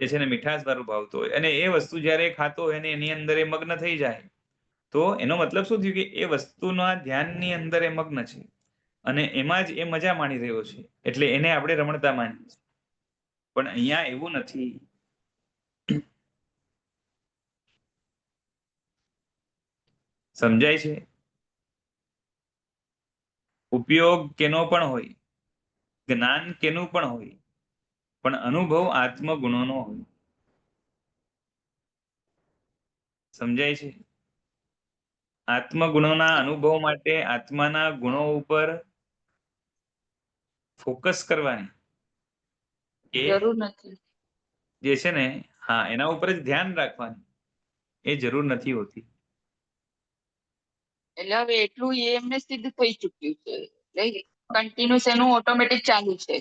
જે છે ને મીઠાસ વાળું ભાવતું હોય, અને એ વસ્તુ જ્યારે ખાતો હોય ને એની અંદર એ મગ્ન થઈ જાય તો એનો મતલબ શું થયું કે એ વસ્તુના ધ્યાનની અંદર એ મગ્ન છે અને એમાં જ એ મજા માણી રહ્યો છે, એટલે એને આપણે રમણતા માનીએ છીએ. પણ અહીંયા એવું નથી. સમજાય છે? ઉપયોગ કેનો પણ હોય, જ્ઞાન કેનું પણ હોય, પણ અનુભવ આત્મગુણોનો હોય. સમજાય છે? આત્મગુણોના અનુભવ માટે આત્માના ગુણો ઉપર ફોકસ કરવાની જરૂર નથી. જે છે ને, હા, એના ઉપર જ ધ્યાન રાખવાની એ જરૂર નથી હોતી. એટલે હવે એટલું એ એમને સિદ્ધ થઈ ચુક્યું છે, એટલે કન્ટિન્યુઅસ એનું ઓટોમેટિક ચાલુ છે.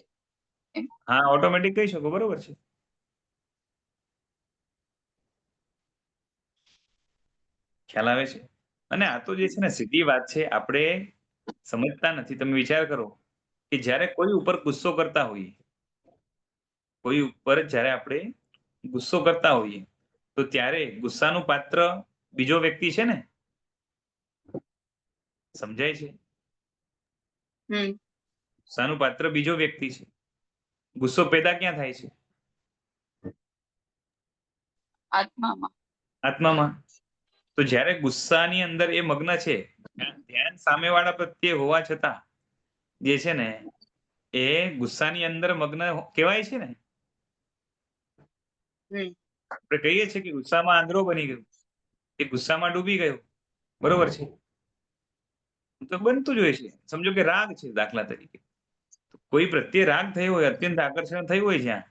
હા, ઓટોમેટિક કહી શકો, બરોબર છે. ખ્યાલ આવે છે? અને આ તો જે છે ને સીધી વાત છે. આપણે સમજતા નથી. તમે વિચાર કરો કે જ્યારે કોઈ ઉપર ગુસ્સો કરતા હોઈએ, કોઈ ઉપર જ્યારે આપણે ગુસ્સો કરતા હોઈએ, તો ત્યારે ગુસ્સાનું પાત્ર બીજો વ્યક્તિ છે ને? સમજાય છે? હમ ગુસ્સાનું પાત્ર બીજો વ્યક્તિ છે. ગુસ્સો પેદા ક્યાં થાય છે? આત્મામાં. આત્મામાં. તો જ્યારે ગુસ્સાની અંદર એ મગ્ન છે, ધ્યાન સામેવાળા પ્રત્યે હોવા છતાં જે છે ને એ ગુસ્સાની અંદર મગ્ન કહેવાય છે ને. હમ આપણે કહીએ છીએ કે ગુસ્સામાં આંધળો બની ગયો, એ ગુસ્સામાં ડૂબી ગયો, બરોબર છે? તો બનતું જ હોય છે. સમજો કે રાગ છે દાખલા તરીકે, કોઈ પ્રત્યે રાગ થયો હોય, અત્યંત આકર્ષણ થયું હોય જ્યાં,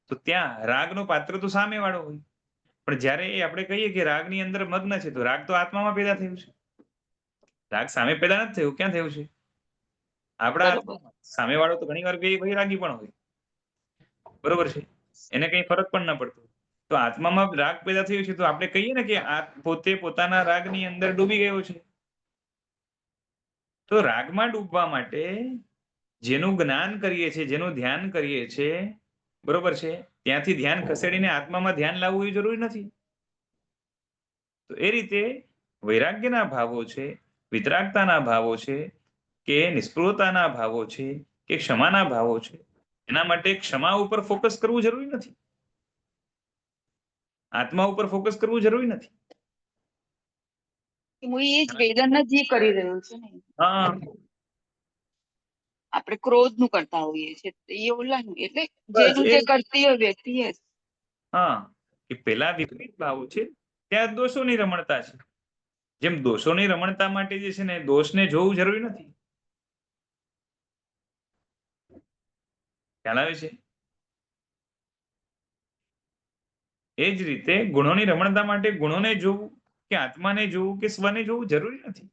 તો ત્યાં રાગનો પાત્ર તો સામેવાળો હોય. પણ જ્યારે એ આપણે કહીએ કે રાગની અંદર મગ્ન છે, તો રાગ તો આત્મામાં પેદા થયું છે. રાગ સામે પેદા નથી થયું, ક્યાં થયું છે? આપણા બરોબર. આત્મામાં. સામેવાળો તો ઘણી વાર વૈરાગી પણ હોય, બરોબર છે? એને કઈ ફરક પણ ના પડતો. તો આત્મામાં રાગ પેદા થયો છે, તો આપણે કહીએ ને કે આ પોતે પોતાના રાગની અંદર ડૂબી ગયો છે. તો રાગમાં ડૂબવા માટે જેનું જ્ઞાન કરીએ છીએ, જેનું ધ્યાન કરીએ છીએ, બરોબર છે, ત્યાંથી ધ્યાન ખસેડીને આત્મામાં ધ્યાન લાવવું એ જરૂરી નથી. તો એ રીતે વૈરાગ્યના ભાવો છે, વિતરાગતાના ભાવો છે, કે નિષ્પૃહતાના ભાવો છે, કે ક્ષમાના ભાવો છે, એના માટે ક્ષમા ઉપર ફોકસ કરવું જરૂરી નથી. આત્મા ઉપર ફોકસ કરવું જરૂરી નથી. હું એ જ વેદના જે કરી રહ્યો છે ને, હા, આપણે ક્રોધ નું કરતા હોઈએ છીએ, એ ઓલાનું. એટલે બસ જેનું એ જે કરતી હોય વ્યક્તિ એ. હા, કે પેલા વિપરીત ભાવો છે, ત્યાં દોષોની રમણતા છે. જેમ દોષોની રમણતા માટે જે છે ને દોષને જોવું જરૂરી નથી. ખ્યાલ આવે છે? એ જ રીતે ગુણોની રમણતા માટે ગુણોને જોવું કે આત્માને જોવું કે સ્વને જોવું જરૂરી નથી.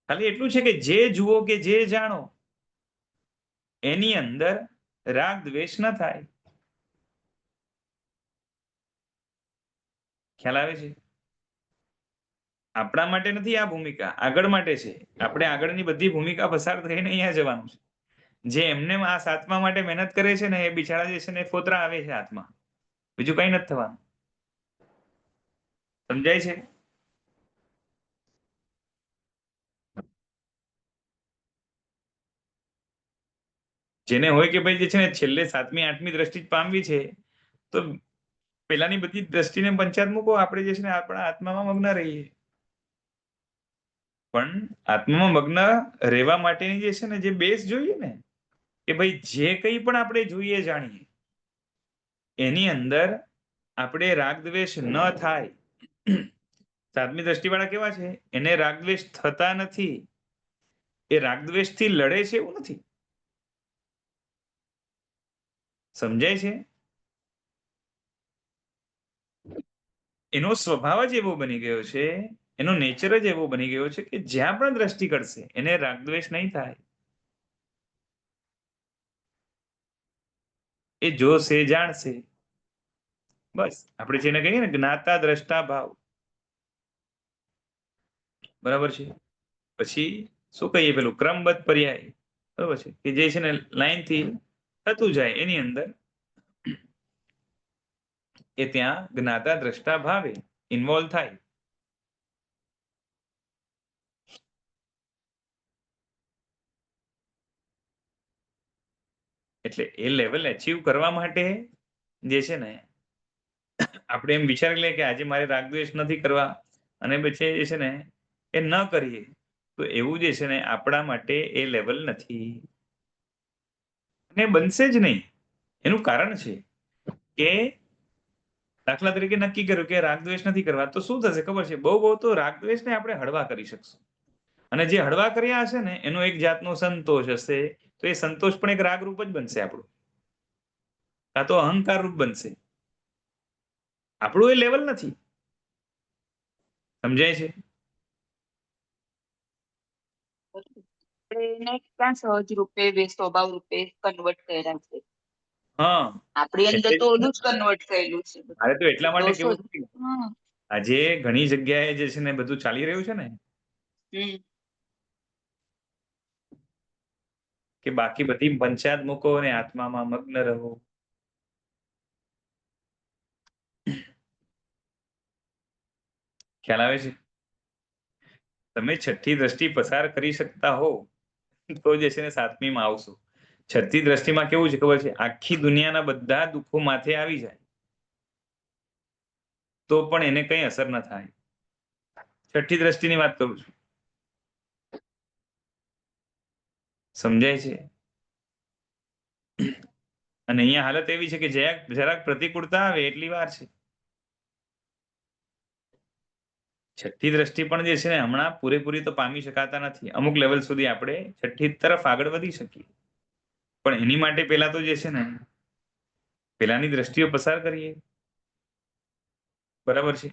ખાલી એટલું છે કે જે જુઓ કે જે જાણો એની અંદર રાગ દ્વેષ ન થાય. ખ્યાલ આવે છે? આપણા માટે નથી આ ભૂમિકા, આગળ માટે છે. આપણે આગળની બધી ભૂમિકા પસાર થઈને અહીંયા જવાનું છે. જે એમને આ સાતમા માટે મહેનત કરે છે ને એ બિચારા જે છે ને ફોતરા આવે છે હાથમાં, બીજું કઈ નથી થવાનું. સમજાય છે? જેને હોય કે ભાઈ જે છે ને છેલ્લે 7મી 8મી દ્રષ્ટિ જ પામવી છે, તો પેલાની બધી દ્રષ્ટિને પંચાયત મૂકો, આપણે જે છે ને આપણા આત્મામાં મગ્ન રહીએ. પણ આત્મામાં મગ્ન રહેવા માટેની જે છે ને જે બેઝ જોઈએ ને, કે ભાઈ જે કંઈ પણ આપણે જોઈએ જાણીએ એની અંદર આપણે રાગદ્વેષ ન થાય. 7મી દ્રષ્ટિવાળા કેવા છે? એને રાગદ્વેષ થતા નથી. એ રાગદ્વેષથી લડે છે એવું નથી. સમજાય છે? એનો સ્વભાવ જ એવો બની ગયો છે, એનો નેચર જ એવો બની ગયો છે કે જ્યાં પણ દ્રષ્ટિ કરશે એને રાગદ્વેષ નહીં થાય. એ જોશે જાણશે. બસ આપણે જેને કહીએ ને જ્ઞાતા દ્રષ્ટા ભાવ, બરાબર છે? પછી શું કહીએ પેલું ક્રમબદ્ધ પર્યાય, બરાબર છે, કે જે છે ને લાઈનથી થતું જાય એની અંદર એ ત્યાં જ્ઞાતા દ્રષ્ટા ભાવે ઇન્વોલ્વ થાય. એટલે એ લેવલ અચીવ કરવા માટે જે છે ને આપણે એમ વિચારી લઈએ કે આજે મારે રાગદ્વેષ નથી કરવા અને પછી જે છે ને એ ન કરીએ, તો એવું જે છે ને આપણા માટે એ લેવલ નથી અને બનશે જ નહીં. એનું કારણ છે કે દાખલા તરીકે નક્કી કર્યું કે રાગદ્વેષ નથી કરવા, તો શું થશે ખબર છે? બહુ બહુ તો રાગદ્વેષને આપણે હળવા કરી શકશું. અને જે હળવા કર્યા હશે ને એનો એક જાતનો સંતોષ હશે, તો એ સંતોષ પણ એક રાગ રૂપ જ બનશે આપણું, કાં તો અહંકાર રૂપ બનશે. આપણું એ લેવલ નથી. સમજાય છે? એને ક્યાં સહજ રૂપે સ્વભાવ રૂપે કન્વર્ટ કર્યા છે. હા, આપણી અંદર એટલે તો ઓલું જ કન્વર્ટ થયેલું છે. મારે તો એટલા માટે દોષો કેવું જ. છે, હા આજે ઘણી જગ્યાએ જે છે ને બધું ચાલી રહ્યું છે ને કે બાકી બધી પંચાયત મૂકો ને આત્મામાં મગ્ન રહો. ખ્યાલ આવે છે? તમે છઠ્ઠી દ્રષ્ટિ પસાર કરી શકતા હો તો જે છે ને સાતમીમાં આવશો. છઠ્ઠી દ્રષ્ટિમાં કેવું છે ખબર છે? આખી દુનિયાના બધા દુઃખો માથે આવી જાય તો પણ એને કઈ અસર ન થાય. છઠ્ઠી દ્રષ્ટિની વાત કરું છું. સમજાય છે? અને અહીંયા હાલત એવી છે કે જરાક પ્રતિકૂળતા આવે એટલી વાર છે. છઠ્ઠી દ્રષ્ટિ પણ જે છે ને હમણાં પૂરેપૂરી તો પામી શકાતા નથી. અમુક લેવલ સુધી આપણે છઠ્ઠી તરફ આગળ વધી શકીએ, પણ એની માટે પેલા તો જે છે ને પેલાની દ્રષ્ટિઓ પસાર કરીએ. બરાબર છે?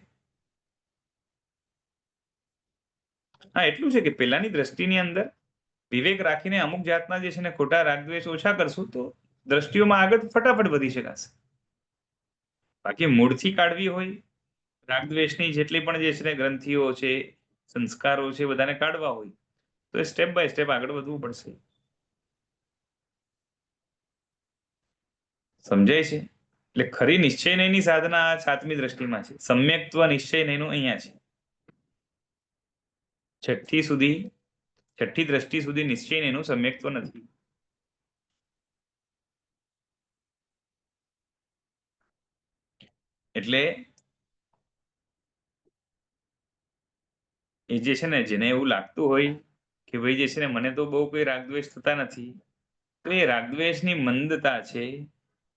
હા, એટલું છે કે પેલાની દ્રષ્ટિની અંદર વિવેક રાખીને અમુક જાતના જે છે ને ખોટા રાગદ્વેષ ઓછા કરશું તો દ્રષ્ટિઓમાં આગળ ફટાફટ વધી શકાશે. બાકી મૂળથી કાઢવી હોય રાગદ્વેષની જેટલી પણ જે છે ગ્રંથિઓ છે, સંસ્કારો છે, બધાને કાઢવા હોય તો સ્ટેપ બાય સ્ટેપ આગળ વધવું પડશે. સમજાય છે? એટલે ખરી નિશ્ચય નયની સાધના આ સાતમી દ્રષ્ટિમાં છે. સમ્યક્ત્વ નિશ્ચય નયનું અહીંયા છે. છઠ્ઠી દ્રષ્ટિ સુધી નિશ્ચય નયનું સમ્યક્ત્વ નથી. એટલે એ જે છે ને જેને એવું લાગતું હોય કે ભાઈ જે છે ને મને તો બહુ કોઈ રાગદ્વેષ થતા નથી, તો એ રાગદ્વેષની મંદતા છે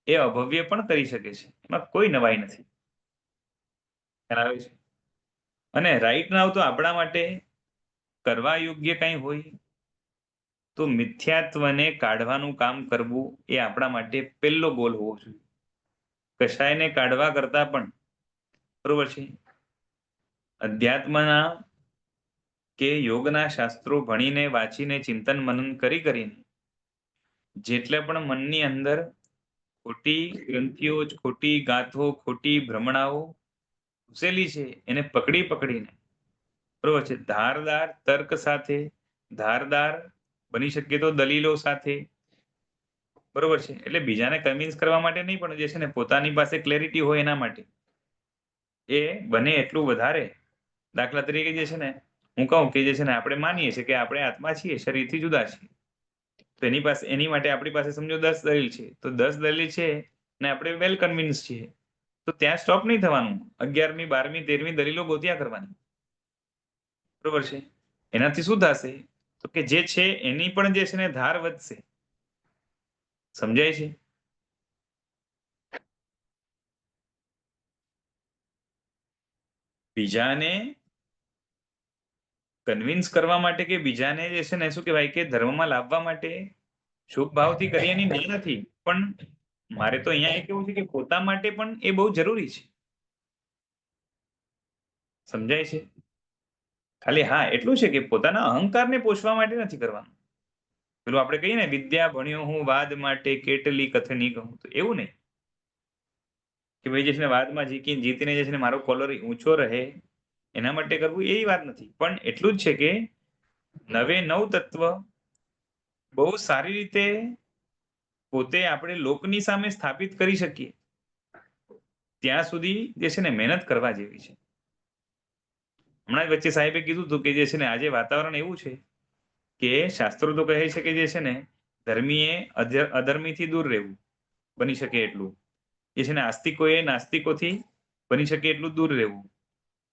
એ અભવ્ય પણ કરી શકે છે. એમાં કોઈ નવાઈ નથી. ખ્યાલ આવે છે? અને રાઈટ નાવ તો આપણા માટે કરવા યોગ્ય કંઈ હોય તો મિથ્યાત્વને કાઢવાનું કામ કરવું એ આપણા માટે પહેલો ગોલ હોવો જોઈએ. કશાયને કાઢવા કરતા પણ બરોબર છે અધ્યાત્મના કે યોગના શાસ્ત્રો ભણીને વાંચીને ચિંતન મનન કરીને જેટલા પણ મનની અંદર ખોટી ગ્રંથિઓ, ખોટી ગાથો, ખોટી ભ્રમણાઓ ઘૂસેલી છે એને પકડીને બરોબર છે ધારદાર તર્ક સાથે, ધારદાર બની શકે તો દલીલો સાથે, બરોબર છે, એટલે બીજાને કન્વિન્સ કરવા માટે નહીં પણ જે છે ને પોતાની પાસે ક્લેરિટી હોય એના માટે એ બને એટલું વધારે. દાખલા તરીકે જે છે ને હું કહું કે જે છે ને આપણે માનીએ છીએ કે આપણે આત્મા છીએ, શરીરથી જુદા છીએ, તો એની માટે આપણી પાસે સમજો 10 દલીલ છે, તો 10 દલીલ છે ને આપણે વેલ કન્વિન્સ છીએ, તો ત્યાં સ્ટોપ નહીં થવાનું. 11મી, 12મી, 13મી દલીલો ગોત્યા કરવાની. બરોબર છે? એનાથી શું થશે તો કે જે છે એની પણ જે છે ને ધાર વધશે. સમજાય છે? બીજાને કન્વિન્સ કરવા માટે કે બીજાને જે છે ને શું કહેવાય કે ધર્મમાં લાવવા માટે શુભ ભાવથી કરીએ એની ના નથી, પણ મારે તો અહીંયા એ કેવું છે કે પોતા માટે પણ એ બહુ જરૂરી છે. સમજાય છે? ખાલી હા એટલું છે કે પોતાના અહંકારને પોષવા માટે નથી કરવાનું. પેલું આપણે કહીએ ને વિદ્યા ભણ્યો હું વાદ માટે કેટલી કથની કહું, તો એવું નહીં કે ભાઈ જે છે ને વાદમાં જીતીને જે છે ને મારો કોલર ઊંચો રહે એના માટે કરવું, એ વાત નથી. પણ એટલું જ છે કે નવે નવ તત્વ બહુ સારી રીતે પોતે આપણે લોકની સામે સ્થાપિત કરી શકીએ ત્યાં સુધી જે છે ને મહેનત કરવા જેવી છે. હમણાં જ વચ્ચે સાહેબે કીધું હતું કે જે છે ને આજે વાતાવરણ એવું છે કે શાસ્ત્રો તો કહે છે કે જે છે ને ધર્મીએ અધર્મીથી દૂર રહેવું બની શકે એટલું, જે છે ને આસ્તિકોએ નાસ્તિકોથી બની શકે એટલું દૂર રહેવું.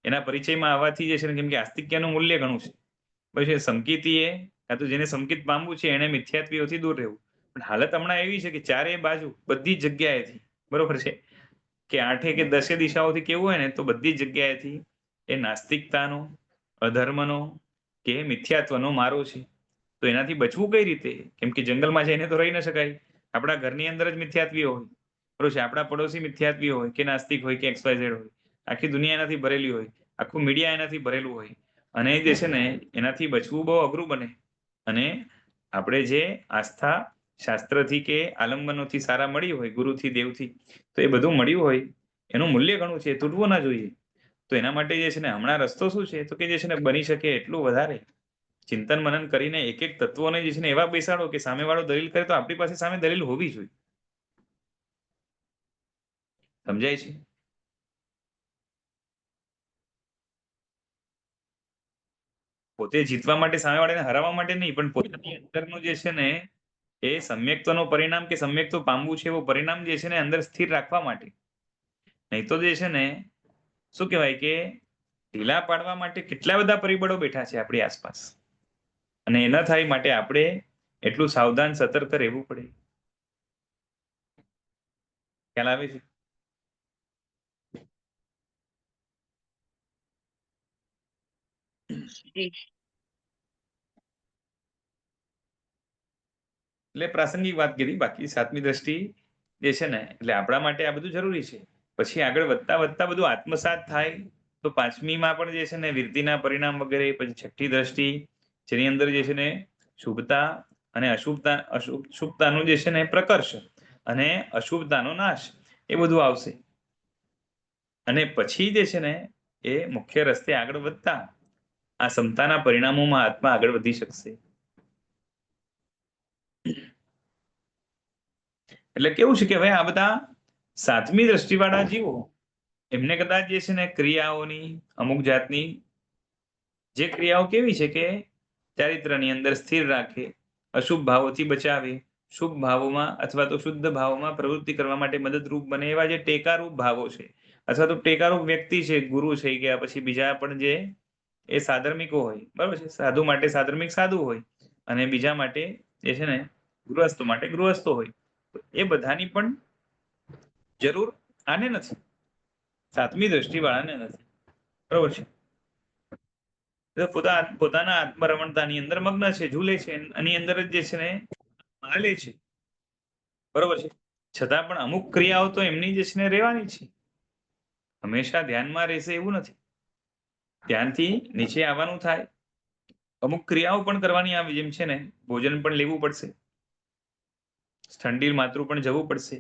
એના પરિચયમાં આવવાથી જે છે ને કેમ કે આસ્તિક્યનું મૂલ્ય ઘણું છે. પછી સંકિતીએ કાં તો જેને સંકિત પામવું છે એને મિથ્યાત્વીઓથી દૂર રહેવું. પણ હાલત હમણાં એવી છે કે ચારે બાજુ બધી જગ્યાએથી બરોબર છે કે 8 કે 10 દિશાઓથી કેવું હોય ને તો બધી જગ્યાએથી એ નાસ્તિકતાનો, અધર્મનો કે મિથ્યાત્વનો મારો છે. તો એનાથી બચવું કઈ રીતે? કેમ કે જંગલમાં જઈને તો રહી ન શકાય. આપણા ઘરની અંદર જ મિથ્યાત્વીઓ હોય, બરોબર છે, આપણા પડોશી મિથ્યાત્વીઓ હોય કે નાસ્તિક હોય કે XYZ હોય, આખી દુનિયા એનાથી ભરેલી હોય, આખું મીડિયા એનાથી ભરેલું હોય, અને જે છે ને એનાથી બચવું બહુ અઘરું બને. અને આપણે જે આસ્થા શાસ્ત્રથી કે આલંબનોથી સારા મળી હોય, ગુરુથી, દેવથી, તો એ બધું મળ્યું હોય એનું મૂલ્ય ઘણું છે, તૂટવું ના જોઈએ. તો એના માટે જે છે ને હમણાં રસ્તો શું છે તો કે જે છે ને બની શકે એટલું વધારે ચિંતન મનન કરીને એક એક તત્વોને જે છે ને એવા બેસાડો કે સામેવાળો દલીલ કરે તો આપણી પાસે સામે દલીલ હોવી જોઈએ. સમજાય છે? પોતે જીતવા માટે સામેવાળાને હરાવવા માટે નહીં, પણ પોતાની અંદરનું જે છે ને એ સમ્યક્ત્વનો પરિણામ કે સમ્યક્ત્વ પામવું છે એવો પરિણામ જે છે ને અંદર સ્થિર રાખવા માટે. નહીં તો જે છે ને શું કહેવાય કે ઢીલા પાડવા માટે કેટલા બધા પરિબળો બેઠા છે આપણી આસપાસ, અને એ ન થાય માટે આપણે એટલું સાવધાન સતર્ક રહેવું પડે. ખ્યાલ આવે છે? એટલે પ્રાસંગિક વાત કરી, બાકી સાતમી દ્રષ્ટિ જે છે ને એટલે આપણા માટે આ બધું જરૂરી છે. પછી આગળ વધતા વધતા બધું આત્મસાત થાય તો પાંચમીમાં પણ જે છે ને વિરતિના પરિણામ વગેરે, પછી છઠ્ઠી દ્રષ્ટિ જેની અંદર જે છે ને શુભતા અને શુભતાનું જે છે ને પ્રકર્ષ અને અશુભતાનો નાશ એ બધું આવશે. અને પછી જે છે ને એ મુખ્ય રસ્તે આગળ વધતા આ સમતાના પરિણામોમાં આત્મા આગળ વધી શકશે. એટલે કેવું છે કે ભાઈ આ બધા સાતમી દ્રષ્ટિવાળા જીવો એમને કદાચ જે છે ને ક્રિયાઓની અમુક જાતની જે ક્રિયાઓ કેવી છે કે ચારિત્રની અંદર સ્થિર રાખે, અશુભ ભાવોથી બચાવે, શુભ ભાવોમાં અથવા તો શુદ્ધ ભાવોમાં પ્રવૃત્તિ કરવા માટે મદદરૂપ બને એવા જે ટેકારૂપ ભાવો છે, અથવા તો ટેકારૂપ વ્યક્તિ છે, ગુરુ થઈ ગયા, પછી બીજા પણ જે એ સાધર્મિકો હોય, બરાબર છે, સાધુ માટે સાધર્મિક સાધુ હોય અને બીજા માટે જે છે ને ગૃહસ્થ માટે ગૃહસ્થો હોય, એ બધાની પણ જરૂર આને નથી, સાતમી દ્રષ્ટિ વાળાને નથી. બરોબર છે? પોતાના આત્મરમણતાની અંદર મગ્ન છે, ઝૂલે છે, એની અંદર જ જે છે ને હાલે છે. બરોબર છે? છતાં પણ અમુક ક્રિયાઓ તો એમની જે છે ને રહેવાની છે. હંમેશા ધ્યાનમાં રહેશે એવું નથી. ધ્યાનથી નીચે આવવાનું થાય. અમુક ક્રિયાઓ પણ કરવાની આવે, જેમ છે ને ભોજન પણ લેવું પડશે, ઠંડી માતૃ પણ જવું પડશે,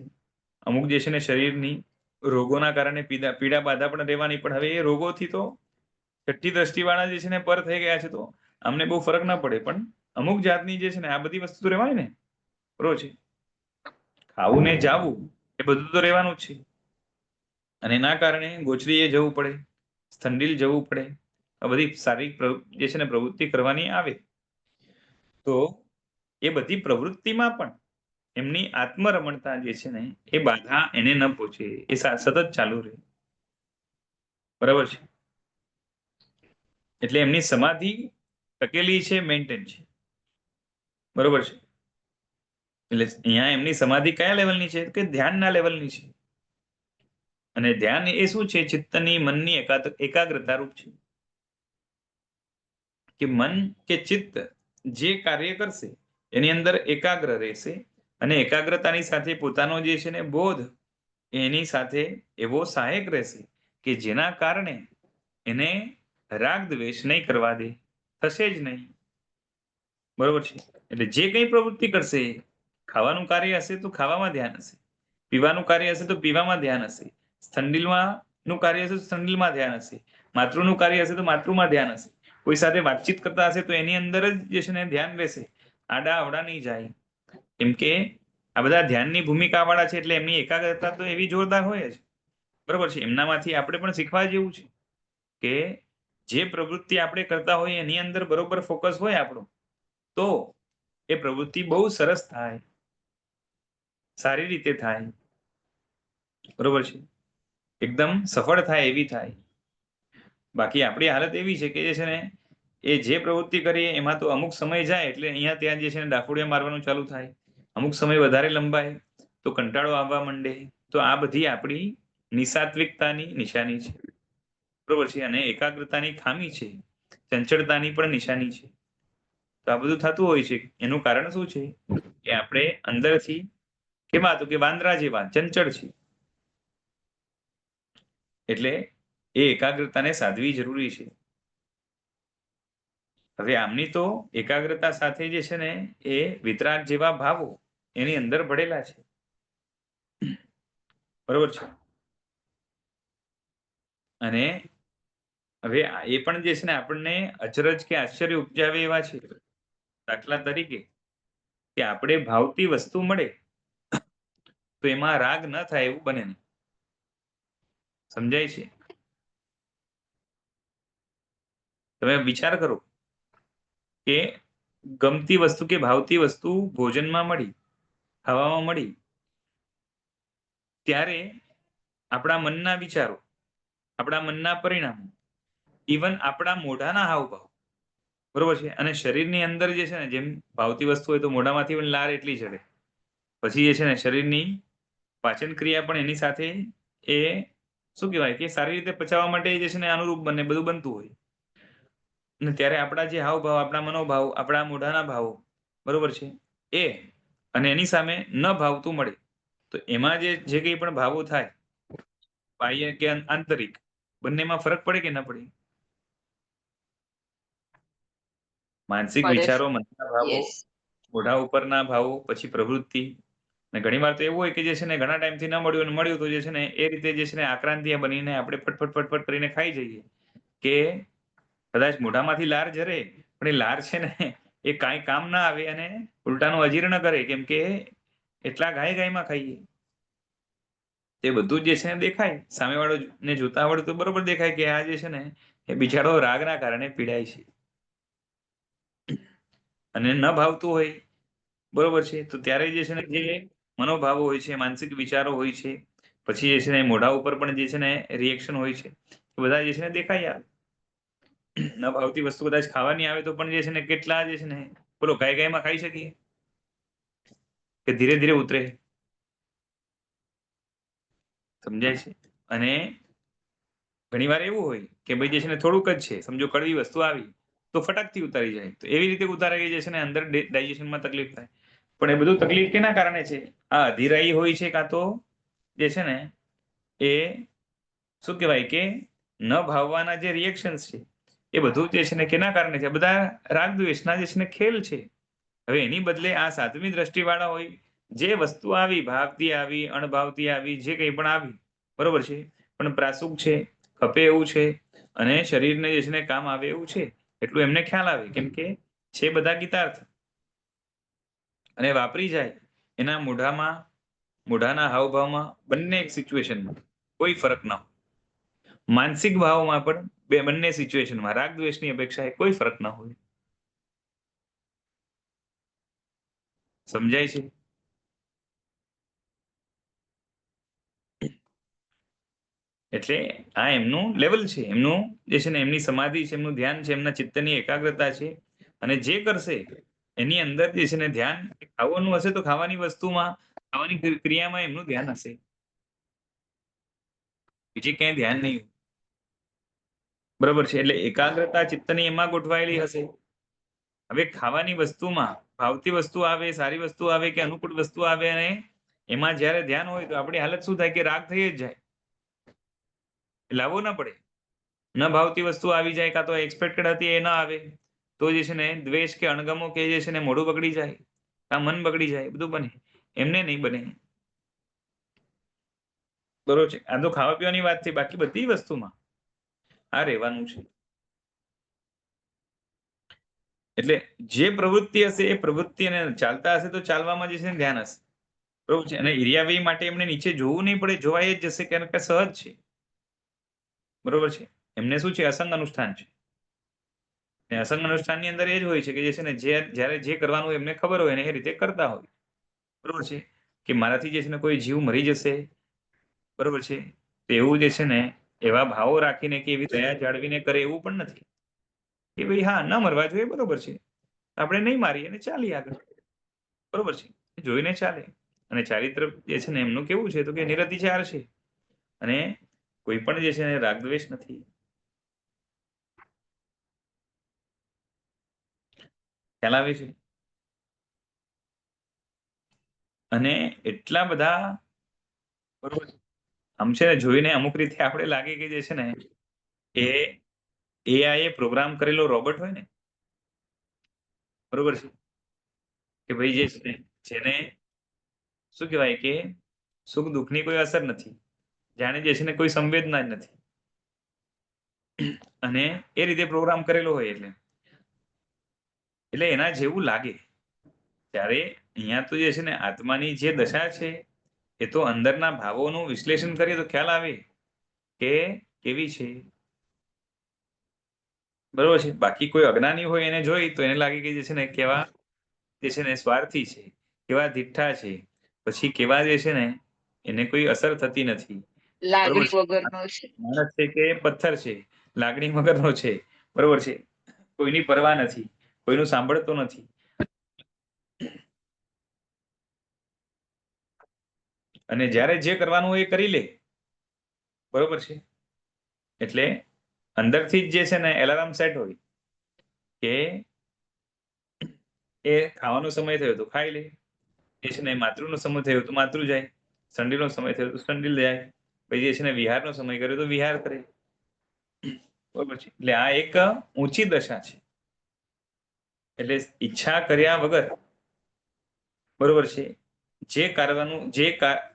અમુક જે છે ને શરીરની રોગોના કારણે પીડા બાધા પણ રહેવાની. પણ હવે એ રોગોથી તો છઠ્ઠી દ્રષ્ટિવાળા જે છે ને પર થઈ ગયા છે, તો અમને બહુ ફરક ના પડે. પણ અમુક જાતની જે છે ને આ બધી વસ્તુ તો રહેવાની ને. બરોબર છે? ખાવું ને જાવું એ બધું તો રહેવાનું જ છે. અને એના કારણે ગોચરીએ જવું પડે, સ્થંડિલ જવું પડે, આ બધી શારીરિક જે છે ને પ્રવૃત્તિ કરવાની આવે. તો એ બધી પ્રવૃત્તિમાં પણ એમની આત્મરમણતા જે છે ને એ બાધા એને ન પહોંચે, એ સતત ચાલુ રહે. બરાબર છે? એટલે એમની સમાધિ ટકેલી છે, મેન્ટેન છે. બરોબર છે? એટલે અહીંયા એમની સમાધિ કયા લેવલની છે કે ધ્યાનના લેવલની છે. અને ધ્યાન એ શું છે? ચિત્તની મનની એકાગ્રતા રૂપ છે. કે મન કે ચિત્ત જે કાર્ય કરશે એની અંદર એકાગ્ર રહેશે, અને એકાગ્રતાની સાથે પોતાનો જે છે ને બોધ એની સાથે એવો સહાયક રહેશે કે જેના કારણે એને રાગ દ્વેષ નહીં કરવા દે, થશે જ નહીં. બરોબર છે? એટલે જે કંઈ પ્રવૃત્તિ કરશે, ખાવાનું કાર્ય હશે તો ખાવામાં ધ્યાન હશે, પીવાનું કાર્ય હશે તો પીવામાં ધ્યાન હશે, સ્થંડિલનું કાર્ય હશે તો સ્થંડિલમાં ધ્યાન હશે, માતૃનું કાર્ય હશે તો માતૃમાં ધ્યાન હશે, કોઈ સાથે વાતચીત કરતા હશે તો એની અંદર જ જે છે ને ધ્યાન રહેશે, આડા અવડા નહીં જાય. કેમ કે આ બધા ધ્યાનની ભૂમિકા વાળા છે, એટલે એમની એકાગ્રતા તો એવી જોરદાર હોય જ. બરોબર છે? એમનામાંથી આપણે પણ શીખવા જેવું છે કે જે પ્રવૃત્તિ આપણે કરતા હોઈએ એની અંદર બરોબર ફોકસ હોય આપણું, તો એ પ્રવૃત્તિ બહુ સરસ થાય, સારી રીતે થાય. બરોબર છે? એકદમ સફળ થાય એવી થાય. બાકી આપણી હાલત એવી છે કે જે છે ને એ જે પ્રવૃત્તિ કરીએ એમાં તો અમુક સમય જાય એટલે અહીંયા ત્યાં જે છે ને ડાફોડિયા મારવાનું ચાલુ થાય, અમુક સમય વધારે લંબાય તો કંટાળો આવવા માંડે. તો આ બધી આપણી નિસાત્વિકતાની નિશાની છે. બરોબર છે? અને એકાગ્રતાની ખામી છે, ચંચળતાની પણ નિશાની છે. તો આ બધું થતું હોય છે. એનું કારણ શું છે કે આપણે અંદરથી કેવા તો કે વાંદરા જેવા ચંચળ છે. એટલે એ એકાગ્રતાને સાધવી જરૂરી છે. હવે આમની તો એકાગ્રતા સાથે જે છે ને એ વિતરાગ જેવા ભાવો એની અંદર ભળેલા છે. બરોબર છે? અને હવે એ પણ જે છે ને આપણને અચરજ કે આશ્ચર્ય ઉપજાવે એવા છે. દાખલા તરીકે કે આપણે ભાવતી વસ્તુ મળે તો એમાં રાગ ન થાય એવું બને નહીં. સમજાય છે? તમે વિચાર કરો કે ગમતી વસ્તુ કે ભાવતી વસ્તુ ભોજનમાં મળી, ખાવામાં મળી, ત્યારે આપણા મનના વિચારો, આપણા મનના પરિણામો, ઇવન આપણા મોઢાના હાવભાવ, બરોબર છે, અને શરીરની અંદર જે છે ને, જેમ ભાવતી વસ્તુ હોય તો મોઢામાંથી પણ લાર એટલી ચડે, પછી જે છે ને શરીરની પાચન ક્રિયા પણ એની સાથે એ શું કહેવાય કે સારી રીતે પચાવવા માટે જે છે ને અનુરૂપ બને, બધું બનતું હોય. અને ત્યારે આપણા જે હાવભાવ, આપણા મનોભાવ, આપણા મોઢાના ભાવો, બરોબર છે, એ અને એની સામે ન ભાવતું મળે તો એમાં જે કંઈ પણ ભાવો થાય, બાહ્ય કે આંતરિક, બંનેમાં ફરક પડે કે ન પડે? માનસિક પડે. વિચારો, મનના ભાવો, યસ. મોઢા ઉપરના ભાવો, પછી પ્રવૃત્તિ. અને ઘણી વાર તો એવું હોય કે જે છે ને ઘણા ટાઈમથી ન મળ્યું અને મળ્યું તો જે છે ને એ રીતે જે છે ને આક્રાંતિયા બનીને આપણે ફટફટ ફટફટ કરીને ખાઈ જઈએ કે કદાચ મોઢામાંથી લાર ઝરે પણ એ લાર છે ને એ કાંઈ કામ ના આવે અને ઉલટાનું અજીર્ણ કરે, કેમ કે એટલા ગાયમાં ખાઈએ. તે બધું જ જે છે ને દેખાય, સામેવાળો ને જોતા આવડે તો બરોબર દેખાય કે આ જે છે ને એ બિચારો રાગના કારણે પીડાય છે. અને ન ભાવતું હોય, બરોબર છે, તો ત્યારે જે છે ને જે મનોભાવો હોય છે, માનસિક વિચારો હોય છે, પછી જે છે ને મોઢા ઉપર પણ જે છે ને રિએક્શન હોય છે, એ બધા જે છે ને દેખાઈ આવે. ન ભાવતી વસ્તુ કદાચ ખાવાની આવે તો પણ જે છે ને કેટલા જે છે ને બોલો ગાયમાં ખાઈ શકીએ કે ધીરે ધીરે ઉતરે? સમજાય છે? અને ઘણી વાર એવું હોય કે ભાઈ જે છે ને થોડુંક જ છે, સમજો કડવી વસ્તુ આવી તો ફટાકથી ઉતારી જાય, તો એવી રીતે ઉતારે કે જે છે ને અંદર ડાયજેશનમાં તકલીફ થાય. પણ એ બધું તકલીફ કેના કારણે છે? આ અધીરાઈ હોય છે, કાં તો જે છે ને એ શું કહેવાય કે ન ભાવવાના જે રિએક્શન્સ છે એ બધું જે છે ને કેના કારણે છે? બધા રાગ દ્વેષના જે છે ને ખેલ છે. હવે એની બદલે આ સાતમી દ્રષ્ટિવાળા હોય, જે વસ્તુ આવી, ભાવતી આવી, અણભાવતી આવી, જે કંઈ પણ આવી, બરોબર છે, પણ પ્રાસુક છે, ખપે એવું છે, અને શરીરને જે છે ને કામ આવે એવું છે, એટલું એમને ખ્યાલ આવે, કેમ કે છે બધા ગીતાર્થ, અને વાપરી જાય એના મોઢામાં, મોઢાના હાવભાવમાં, બંને એક સિચ્યુએશનમાં કોઈ ફરક ના હોય. માનસિક ભાવમાં પણ બંને સિચ્યુએશનમાં રાગ દ્વેષની અપેક્ષાએ કોઈ ફરક ના હોય. સમજાય છે? એટલે આ એમનું લેવલ છે, એમનું જે છે ને એમની સમાધિ છે, એમનું ધ્યાન છે, એમના ચિત્તની એકાગ્રતા છે. અને જે કરશે એની અંદર જે છે ને ધ્યાન, ખાવાનું હશે તો ખાવાની વસ્તુમાં, ખાવાની ક્રિયામાં એમનું ધ્યાન હશે, બીજે ક્યાંય ધ્યાન નહીં. બરોબર છે? એટલે એકાગ્રતા ચિત્તની એમાં ગોઠવાયેલી હશે. હવે ખાવાની વસ્તુમાં ભાવતી વસ્તુ આવે, સારી વસ્તુ આવે કે અનુકૂળ વસ્તુ આવે, અને એમાં જ્યારે ધ્યાન હોય તો આપણી હાલત શું થાય કે રાગ થઈ જ જાય, લાવવો ના પડે. ન ભાવતી વસ્તુ આવી જાય, કાં તો એક્સપેક્ટેડ હતી એ ના આવે, તો જે છે ને દ્વેષ કે અણગમો કે જે છે ને મોઢું બગડી જાય, આ મન બગડી જાય, બધું બને. એમને નહીં બને. બરોબર છે? આ તો ખાવા પીવાની વાત છે, બાકી બધી વસ્તુમાં આ રહેવાનું છે. એટલે જે પ્રવૃત્તિ હશે એ પ્રવૃત્તિ, અને ચાલતા હશે તો ચાલવામાં જે છે ને ધ્યાન હશે, બરોબર છે. અને ઈર્યાવી માટે એમને નીચે જોવું નહીં પડે, જોવાય જ જશે, કારણ કે સહજ છે, બરોબર છે. એમને શું છે? અસંગ અનુષ્ઠાન છે. અને અસંગ અનુષ્ઠાનની અંદર એ જ હોય છે કે જે છે ને જ્યારે જે કરવાનું એમને ખબર હોય ને એ રીતે કરતા હોય, બરોબર છે. કે મારાથી જે છે ને કોઈ જીવ મરી જશે, બરોબર છે, તો એવું જે છે ને એવા ભાવો રાખીને કે એવી દયા જાળવીને કરે એવું પણ નથી કે ભાઈ હા ન મરવા જોઈએ, બરોબર છે, આપણે નહીં મારીએ અને ચાલીએ આગળ, બરોબર છે, જોઈને ચાલે. અને ચારિત્ર જે છે ને એમનું કેવું છે તો કે નિરતિચાર છે, અને કોઈ પણ જે છે ને રાગદ્વેષ નથી. ખ્યાલ આવે છે? અને એટલા બધા, બરોબર, આમ છે ને જોઈને અમુક રીતે આપણે લાગે કે જે છે ને એ એઆઈ એ પ્રોગ્રામ કરેલો રોબોટ હોય ને, બરોબર છે, કે ભાઈ જે છે જેને શું કહેવાય કે સુખ દુઃખની કોઈ અસર નથી, જાણે જે છે ને કોઈ સંવેદના જ નથી, અને એ રીતે પ્રોગ્રામ કરેલો હોય એટલે એના જેવું લાગે. ત્યારે અહીંયા તો જે છે ને આત્માની જે દશા છે એ તો અંદરના ભાવોનું વિશ્લેષણ કરીએ તો ખ્યાલ આવે કે કેવી છે. બરોબર છે. બાકી કોઈ અજ્ઞાની હોય એને જોઈ તો એને લાગે કે જે છે ને કેવા જે છે ને સ્વાર્થી છે, કેવા દિઠ્ઠા છે, પછી કેવા જે છે ને એને કોઈ અસર થતી નથી. બરોબર લાગણી છે. વગરનો છે. માણસ છે કે પથ્થર છે, લાગણી વગરનો છે. બરોબર છે. કોઈની પરવા નથી, કોઈનું સાંભળતો નથી. અને જ્યારે જે કરવાનું હોય એ કરી લે. બરોબર છે. એટલે અંદરથી જ જે છે ને એલાર્મ સેટ હોય કે એ ખાવાનો સમય થયો તો ખાઈ લે, એ છે ને માતૃનો સમય થયો તો માતૃ જાય, સંડીનો સમય થયો તો સંડીલ જાય, પછી જે છે ને વિહારનો સમય કર્યો તો વિહાર કરે. બરોબર છે. એટલે આ એક ઊંચી દશા છે. એટલે ઈચ્છા કર્યા વગર, બરોબર છે, જે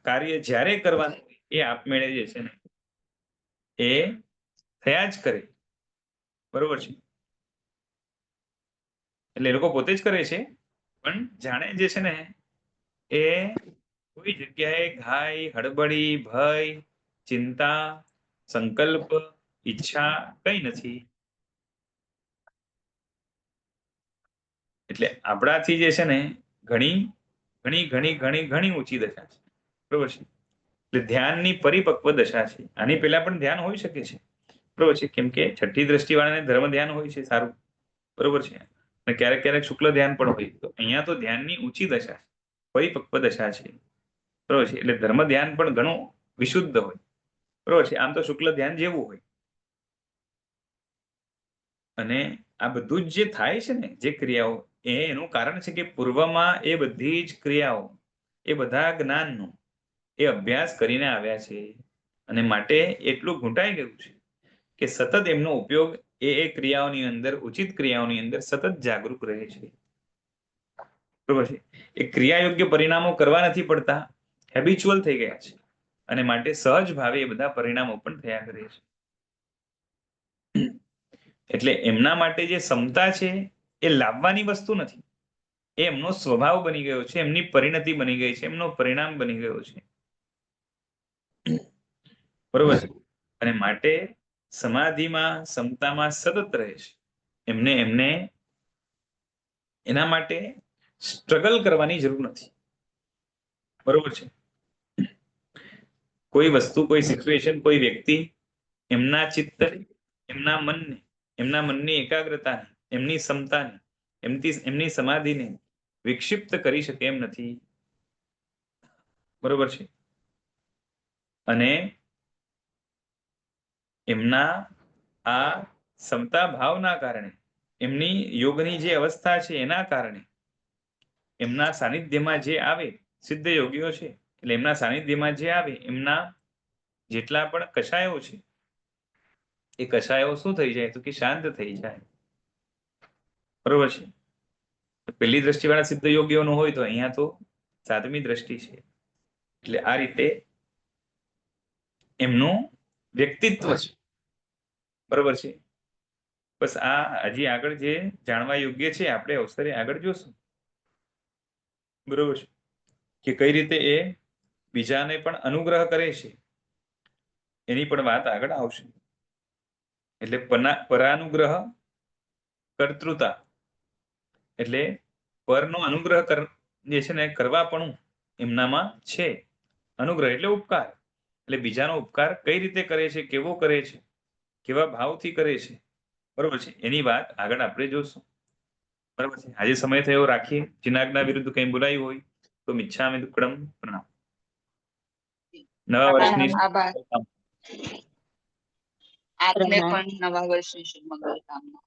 કાર્ય જ્યારે કરવાનું એ આપમેળે જે છે ને એ થયા જ કરે. બરોબર છે. એટલે એ લોકો પોતે જ કરે છે, પણ જાણે જે છે ને એ કોઈ જગ્યાએ ઘાય, હડબડી, ભય, ચિંતા, સંકલ્પ, ઈચ્છા કઈ નથી. એટલે આપણાથી જે છે ને ઘણી ઘણી ઘણી ઘણી ઘણી ઊંચી દશા છે. બરોબર છે. એટલે ધ્યાનની પરિપક્વ દશા છે. આની પહેલા પણ ધ્યાન હોઈ શકે છે. બરોબર છે. કેમ કે છઠ્ઠી દ્રષ્ટિવાળાને ધર્મ ધ્યાન હોય છે સારું. બરોબર છે. અને ક્યારેક ક્યારેક શુક્લ ધ્યાન પણ હોય. તો અહીંયા તો ધ્યાનની ઊંચી દશા છે, પરિપક્વ દશા છે. બરોબર છે. એટલે ધર્મ ધ્યાન પણ ઘણું વિશુદ્ધ હોય. બરોબર છે. આમ તો શુક્લ ધ્યાન જેવું હોય. અને આ બધું જ જે થાય છે ને જે ક્રિયાઓ એનું કારણ છે કે પૂર્વમાં એ બધી જ ક્રિયાઓ, એ બધા જ્ઞાનનો એ અભ્યાસ કરીને આવ્યા છે. અને માટે એટલું ઘૂંટાઈ ગયું છે કે સતત એમનો ઉપયોગ એ ક્રિયાઓની અંદર, ઉચિત ક્રિયાઓની અંદર સતત જાગૃત રહે છે. બરોબર છે. એ ક્રિયા યોગ્ય પરિણામો કરવા નથી પડતા, હેબિચ્યુઅલ થઈ ગયા છે. અને માટે સહજ ભાવે એ બધા પરિણામો પણ થયા કરે છે. એટલે એમના માટે જે ક્ષમતા છે એ લાવવાની વસ્તુ નથી, એ એમનો સ્વભાવ બની ગયો છે, એમની પરિણતિ બની ગઈ છે, એમનો પરિણામ બની ગયો છે. બરોબર છે. અને માટે સમાધિમાં, ક્ષમતામાં સતત રહે છે. એમને એના માટે સ્ટ્રગલ કરવાની જરૂર નથી. બરોબર છે. કોઈ વસ્તુ, કોઈ સિચ્યુએશન, કોઈ વ્યક્તિ એમના ચિત્તને, એમના મનની એકાગ્રતાને, એમની ક્ષમતાને, એમની સમાધિને વિક્ષિપ્ત કરી શકે એમ નથી. બરોબર છે. અને એમના આ ક્ષમતા ભાવના કારણે, એમની યોગની જે અવસ્થા છે એના કારણે એમના સાનિધ્યમાં જે આવે સિદ્ધ યોગીઓ છે, એટલે એમના સાનિધ્યમાં જે આવે એમના જેટલા પણ કષાયો છે એ કષાયો શું થઈ જાય તો કે શાંત થઈ જાય. બરોબર છે. પહેલી દ્રષ્ટિવાળા સિદ્ધ યોગીઓનું હોય તો અહીંયા તો સાતમી દ્રષ્ટિ છે. એટલે આ રીતે એમનું વ્યક્તિત્વ છે. બરોબર છે. બસ આ હજી આગળ જે જાણવા યોગ્ય છે આપણે અવસરે આગળ જોશું. બરોબર છે. કે કઈ રીતે એ બીજાને પણ અનુગ્રહ કરે છે એની પણ વાત આગળ આવશે. એટલે પરાનુગ્રહ, કર્તૃતા, એટલે પરનો અનુગ્રહ જે છે ને કરવા પણ એમનામાં છે. અનુગ્રહ એટલે ઉપકાર. એટલે બીજાનો ઉપકાર કઈ રીતે કરે છે, કેવો કરે છે, કેવા ભાવથી કરે છે. બરોબર છે. એની વાત આગળ આપણે જોશું. બરાબર છે. આજે સમય થયો રાખીએ. જીનાજ્ઞા વિરુદ્ધ કંઈ બોલાયું હોય તો મિચ્છામિ દુક્કડમ પ્રણામ. નવા વર્ષની આભાર. આપને પ્રણામ. પણ નવા વર્ષની શુભ મંગલ કામના.